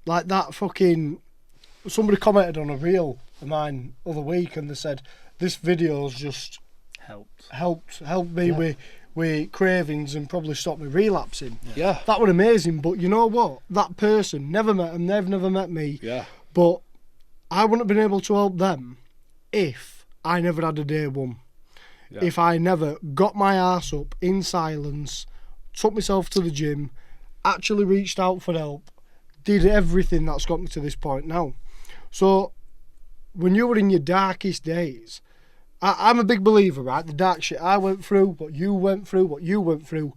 S2: like that fucking. Somebody commented on a reel of mine other week, and they said this video's just helped me with cravings and probably stopped me relapsing.
S3: Yeah.
S2: That was amazing. But you know what? That person, never met them, they've never met me.
S3: Yeah.
S2: But I wouldn't have been able to help them if I never had a day one. Yeah. If I never got my arse up in silence, took myself to the gym, actually reached out for help, did everything that's got me to this point now. So, when you were in your darkest days, I'm a big believer, right? The dark shit I went through, what you went through,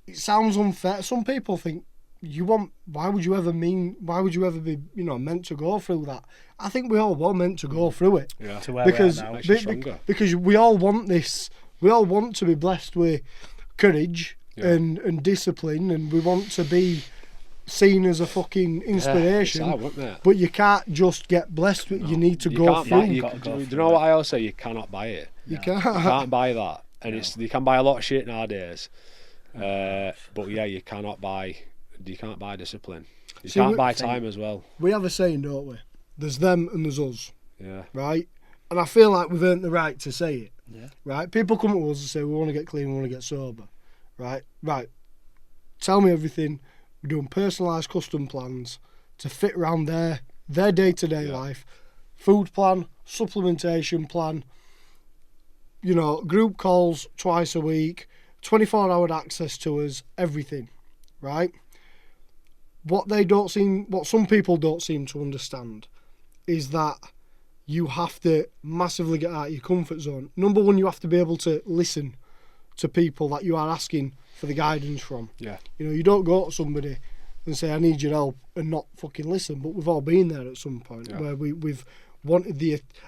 S2: it sounds unfair. Some people think, why would you ever be, meant to go through that? I think we all were meant to go through it.
S3: Yeah.
S1: To where we are now.
S2: Because we all want this. We all want to be blessed with courage and discipline, and we want to be seen as a fucking inspiration.
S3: Yeah, it's hard,
S2: but you can't just get blessed with it. You need to go through.
S3: Do you know what I always say? You cannot buy it.
S2: You can't.
S3: You can't buy that. And you can buy a lot of shit nowadays. But yeah, you can't buy discipline. You
S2: See,
S3: can't buy time as well.
S2: We have a saying, don't we? There's them and there's us.
S3: Yeah.
S2: Right? And I feel like we've earned the right to say it.
S1: Yeah.
S2: Right? People come to us and say, we want to get clean, we want to get sober. Right? Tell me everything. We're doing personalised custom plans to fit around their day-to-day life. Food plan, supplementation plan, group calls twice a week, 24-hour access to us, everything. Right? What some people don't seem to understand is that you have to massively get out of your comfort zone. Number one, you have to be able to listen to people that you are asking for the guidance from.
S3: Yeah.
S2: You don't go to somebody and say, I need your help, and not fucking listen. But we've all been there at some point where we've wanted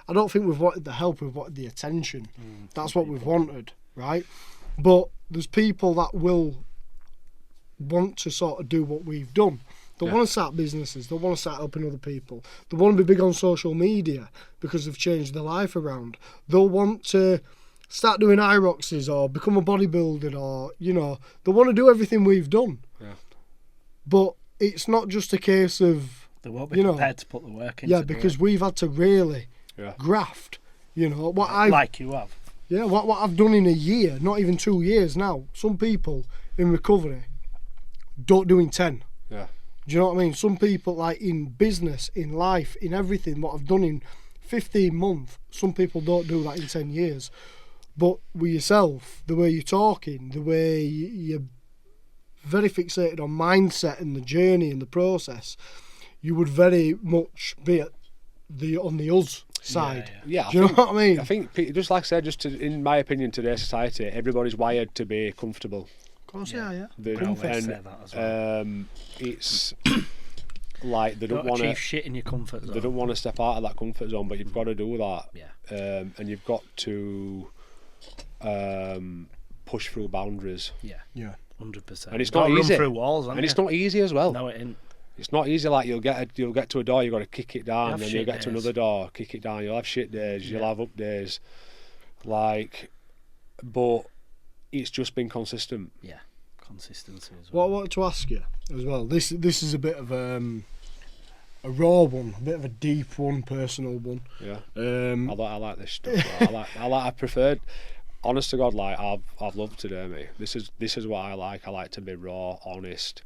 S2: I don't think we've wanted the help, we've wanted the attention. That's what we've wanted, right? But there's people that will want to sort of do what we've done. They want to start businesses, they want to start helping other people, they want to be big on social media because they've changed their life around. They'll want to start doing IROXs or become a bodybuilder, or they want to do everything we've done.
S3: Yeah.
S2: But it's not just a case of
S1: they won't be prepared to put the work in.
S2: Yeah, because we've had to really graft.
S1: Like you have.
S2: Yeah, what I've done in a year, not even 2 years now. Some people in recovery don't do in 10.
S3: Yeah.
S2: Do you know what I mean? Some people, like in business, in life, in everything, what I've done in 15 months, some people don't do that in 10 years. But with yourself, the way you're talking, the way you're very fixated on mindset and the journey and the process, you would very much be on the us side.
S3: Yeah.
S2: Do you know what I mean?
S3: I think, just like I said, in my opinion, today's society, everybody's wired to be comfortable.
S2: Of course, yeah.
S3: It's like they don't want to
S1: shit in your comfort zone.
S3: They don't want to step out of that comfort zone, but you've got to do that.
S1: Yeah.
S3: And you've got to push through boundaries.
S2: Yeah.
S1: 100%.
S3: And it's not easy.
S1: Run through walls,
S3: and it's not easy as well.
S1: No, it ain't.
S3: It's not easy. Like you'll get to a door, you've got to kick it down, and then you'll get to another door, kick it down. You'll have shit days, you'll have up days, but it's just been consistent.
S1: Yeah, consistency as well.
S2: What I wanted to ask you as well. This is a bit of a raw one, a bit of a deep one, personal one.
S3: Yeah. I like this stuff. I preferred. Honest to God, like I've loved today, mate. This is what I like. I like to be raw, honest,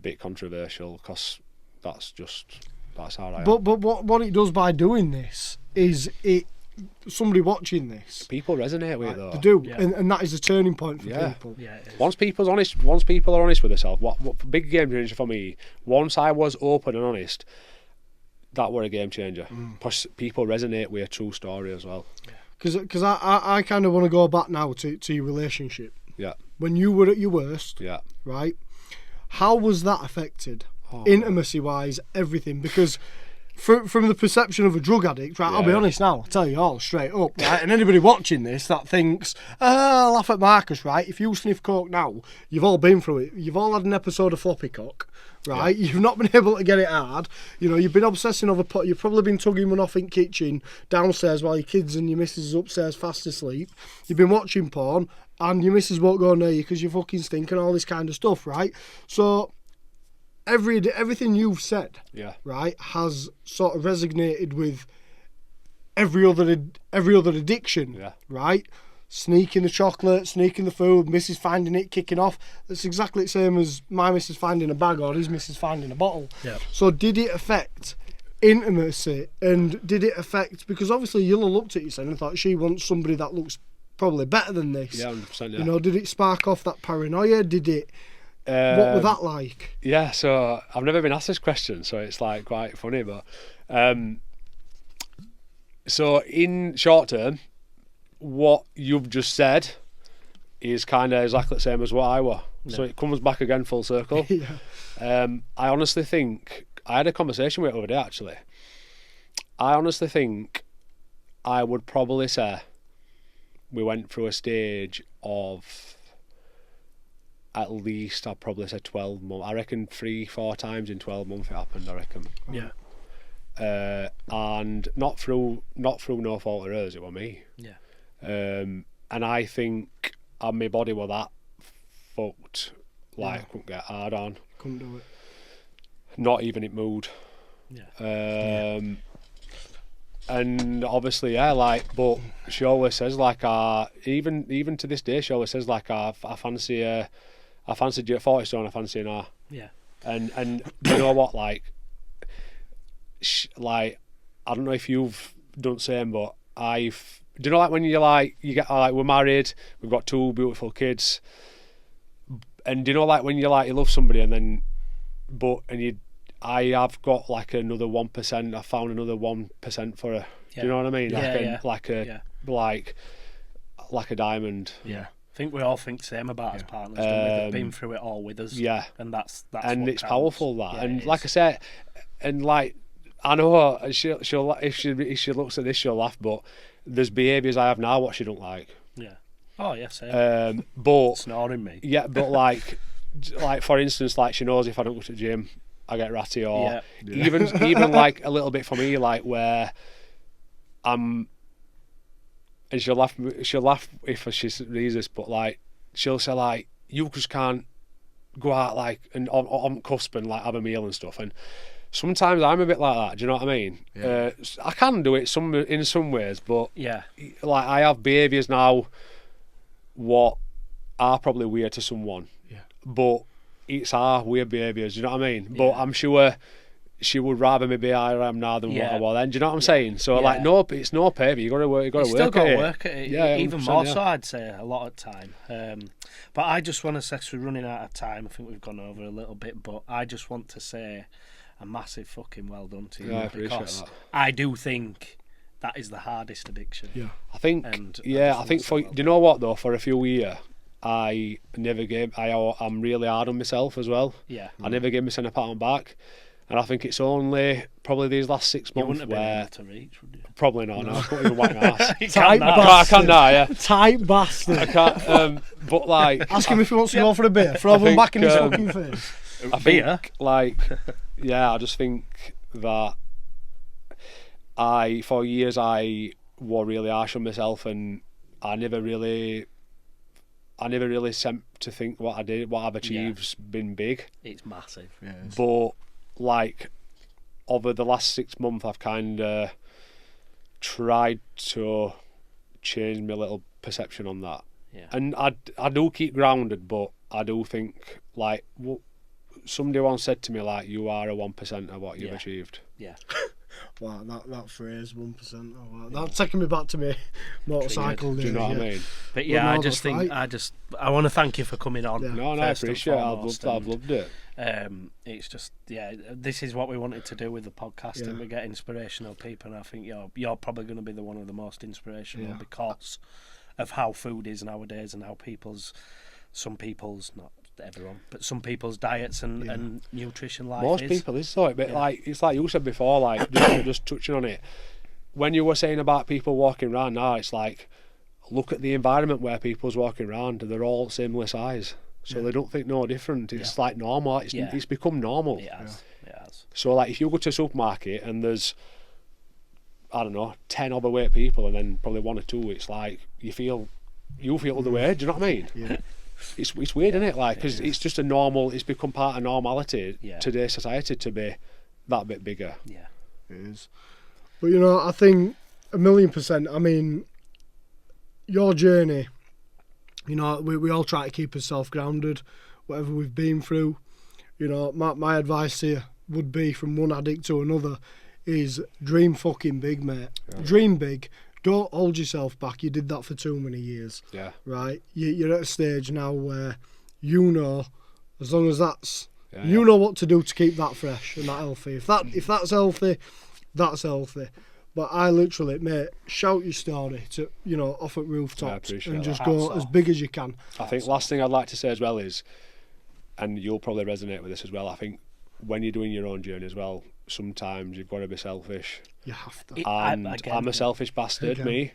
S3: bit controversial, because that's how I am.
S2: But what it does by doing this is somebody watching this,
S3: people resonate with it though.
S2: They do, and that is a turning point for people.
S1: Yeah, it is.
S3: Once people are honest with themselves, what big game changer for me. Once I was open and honest, that were a game changer. Plus, people resonate with a true story as well.
S2: Because I kind of want to go back now to your relationship.
S3: Yeah.
S2: When you were at your worst.
S3: Yeah.
S2: Right. How was that affected? Intimacy wise, everything, because. From the perception of a drug addict, right? I'll be honest now. I'll tell you all straight up, right? And anybody watching this that thinks, I'll laugh at Marcus, right? If you sniff coke now, you've all been through it. You've all had an episode of floppy cock, right? Yeah. You've not been able to get it hard. You've been obsessing over pot. You've probably been tugging one off in kitchen downstairs while your kids and your missus is upstairs fast asleep. You've been watching porn, and your missus won't go near you because you fucking stink and all this kind of stuff, right? So. Everything you've said, right, has sort of resonated with every other addiction, right? Sneaking the chocolate, sneaking the food, missus finding it, kicking off. It's exactly the same as my missus finding a bag or his missus finding a bottle. Yeah. So did it affect intimacy, and did it affect, because obviously you'll have looked at yourself and thought she wants somebody that looks probably better than this.
S3: Yeah, 100%. Yeah.
S2: Did it spark off that paranoia? Did it? What was that like?
S3: Yeah, so I've never been asked this question, so it's like quite funny. But so in short term, what you've just said is kind of exactly the same as what I were. Yeah. So it comes back again full circle. I honestly think I had a conversation with it over there. Actually, I honestly think I would probably say we went through a stage of. At least I'd probably say 12 months. I reckon 3-4 times in 12 months it happened. I reckon.
S1: Yeah.
S3: And not through no fault of hers. It was me.
S1: Yeah.
S3: And I think my body was that fucked. Like, couldn't get hard on.
S2: Couldn't do it.
S3: Not even in mood.
S1: Yeah.
S3: And obviously, but she always says, like, even to this day, she always says, like, I fancy you at 40 stone, I fancy her.
S1: Yeah.
S3: And you know what, like, like, I don't know if you've done the same, but do you know, like, when you're like, you get, like, we're married, we've got 2 beautiful kids, and do you know, like, when you're like, you love somebody, and then, I have got like another 1%. I found another 1% for her.
S1: Yeah.
S3: Do you know what I mean? Like a diamond.
S1: Yeah. I think we all think the same about us partners. They've been through it all with us.
S3: Yeah.
S1: And that's
S3: and
S1: what
S3: it's
S1: counts.
S3: powerful, that.
S1: Yeah,
S3: And like I said, and like, I know her, she'll if she looks at this, she'll laugh. But there's behaviours I have now what she don't like.
S1: Yeah. Oh yeah, same.
S3: But
S1: snoring me.
S3: Yeah, but like for instance, like, she knows if I don't go to the gym, I get ratty, or even like a little bit for me, like, where and she'll laugh if she reads this, but like, she'll say, like, you just can't go out, like, and on cusp and like have a meal and stuff. And sometimes I'm a bit like that. Do you know what I mean? Yeah. I can do it in some ways, but like, I have behaviours now what are probably weird to someone.
S2: Yeah.
S3: But it's our weird behaviours, you know what I mean? But I'm sure she would rather me be where I am now than what I was then. Do you know what I'm saying? So like, no, it's no paper. You got to work. You got to work.
S1: Still got to work at it.
S3: Yeah,
S1: even more so, I'd say, a lot of time. But I just want to say, we're running out of time. I think we've gone over a little bit, but I just want to say a massive fucking well done to you,
S3: I appreciate
S1: because
S3: that.
S1: I do think that is the hardest addiction.
S2: Yeah,
S3: I think. I think for do you know what though? For a few years, I'm really hard on myself as well.
S1: Yeah.
S3: I never gave myself a pat on the back. And I think it's only probably these last 6 months
S1: wouldn't have
S3: where...
S1: been able to reach, would you?
S3: Probably not, no. I couldn't even whack my ass.
S2: I
S3: can now, yeah.
S2: Tight bastard.
S3: I can't, but like...
S2: Ask him if he wants to go for a beer. Throw him back in his fucking face.
S3: I think, like, I just think that for years I was really harsh on myself, and I never really sent to think what I've achieved's been big.
S1: It's massive.
S2: Yeah,
S3: but like, over the last 6 months, I've kind of tried to change my little perception on that.
S1: Yeah.
S3: And I do keep grounded, but I do think, like, somebody once said to me, like, you are a 1% of what you've achieved.
S1: Yeah.
S2: Wow, that phrase, 1%. Oh, wow. That's taking me back to me motorcycle days.
S3: Do you know what I mean?
S1: But yeah,
S2: Well, no,
S1: I just think
S2: right.
S1: I want to thank you for coming on.
S2: Yeah.
S3: No, I appreciate it. I've loved it.
S1: It's just, this is what we wanted to do with the podcast, and we get inspirational people, and I think you're probably going to be one of the most inspirational because of how food is nowadays, and how some people's, not everyone, but some people's diets and nutrition life
S3: Most
S1: is.
S3: people is so, but like, it's like you said before, like, just touching on it, when you were saying about people walking around now, it's like, look at the environment where people's walking around, they're all similar size, so they don't think no different. It's like normal. It's become normal.
S1: It has.
S3: So like, if you go to a supermarket and there's, I don't know, 10 overweight people, and then probably 1 or 2, it's like you feel the way. Do you know what I mean?
S2: Yeah.
S3: It's weird, isn't it? Like, because it's just it's become part of normality today's society to be that bit bigger.
S1: Yeah,
S2: it is. But I think 1,000,000%. I mean, your journey. We all try to keep ourselves grounded, whatever we've been through. My advice to you would be, from one addict to another, is dream fucking big, mate. Yeah. Dream big. Don't hold yourself back. You did that for too many years. Yeah. Right? You're at a stage now where as long as that's... you know what to do to keep that fresh and that healthy. If that's healthy, that's healthy. But I literally, mate, shout your story to, off at rooftops and just go as big as you can.
S3: I think last thing I'd like to say as well is, and you'll probably resonate with this as well, I think when you're doing your own journey as well, sometimes you've got to be selfish.
S2: You have to.
S3: And I'm a selfish bastard, me.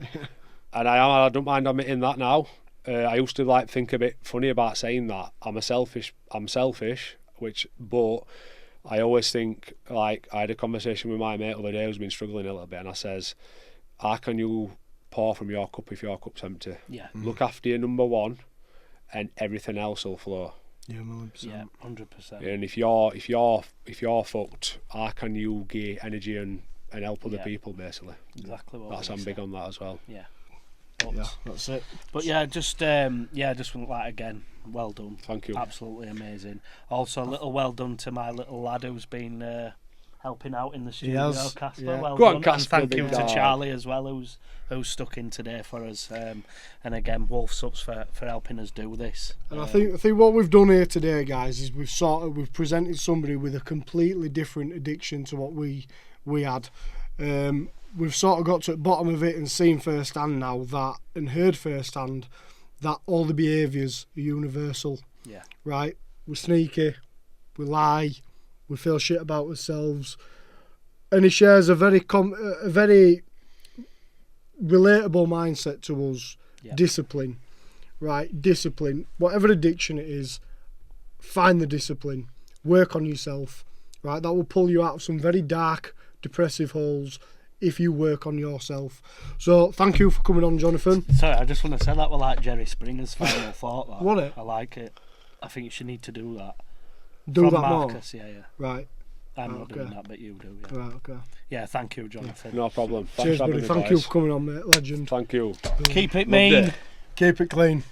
S3: And I don't mind admitting that now. I used to think a bit funny about saying that. I'm selfish, but I always think, I had a conversation with my mate the other day who's been struggling a little bit, and I says, how can you pour from your cup if your cup's empty?
S1: Yeah.
S3: Look after your number one, and everything else will flow.
S2: Yeah, 100%.
S1: Yeah, 100%.
S3: And if you're fucked, how can you get energy and help other people, basically?
S1: Exactly what
S3: I'm big on that as well.
S1: Yeah.
S2: Yeah, that's it.
S1: But yeah, just like, again, well done.
S3: Thank you.
S1: Absolutely amazing. Also, a little well done to my little lad who's been helping out in the studio, Casper.
S2: Yeah.
S1: Well
S3: Go
S1: done.
S3: on, Casper,
S1: And thank you
S3: big
S1: to
S3: dog.
S1: Charlie as well, who's stuck in today for us. And again, Wolf Subs for helping us do this.
S2: And I think what we've done here today, guys, is we've presented somebody with a completely different addiction to what we had. We've sort of got to the bottom of it and seen firsthand now that, and heard firsthand that all the behaviours are universal.
S1: Yeah.
S2: Right? We're sneaky, we lie, we feel shit about ourselves, and he shares a very relatable mindset to us.
S1: Yeah.
S2: Discipline, right? Discipline. Whatever addiction it is, find the discipline. Work on yourself, right? That will pull you out of some very dark, depressive holes if you work on yourself. So thank you for coming on, Jonathan.
S1: Sorry, I just want to say that was like Jerry Springer's final thought. That.
S2: What it?
S1: I like it. I think you should need to do that.
S2: Do
S1: From
S2: that
S1: Marcus,
S2: more.
S1: Yeah.
S2: Right.
S1: I'm not
S2: Okay.
S1: doing that, but you do. Yeah.
S2: Right. Okay.
S1: Yeah. Thank you, Jonathan.
S3: No problem. Thanks
S2: Cheers,
S3: for having
S2: buddy.
S3: me,
S2: Thank you
S3: guys.
S2: for coming on, mate. Legend.
S3: Thank you.
S1: Keep it
S3: Loved
S1: mean.
S3: it.
S2: Keep it clean.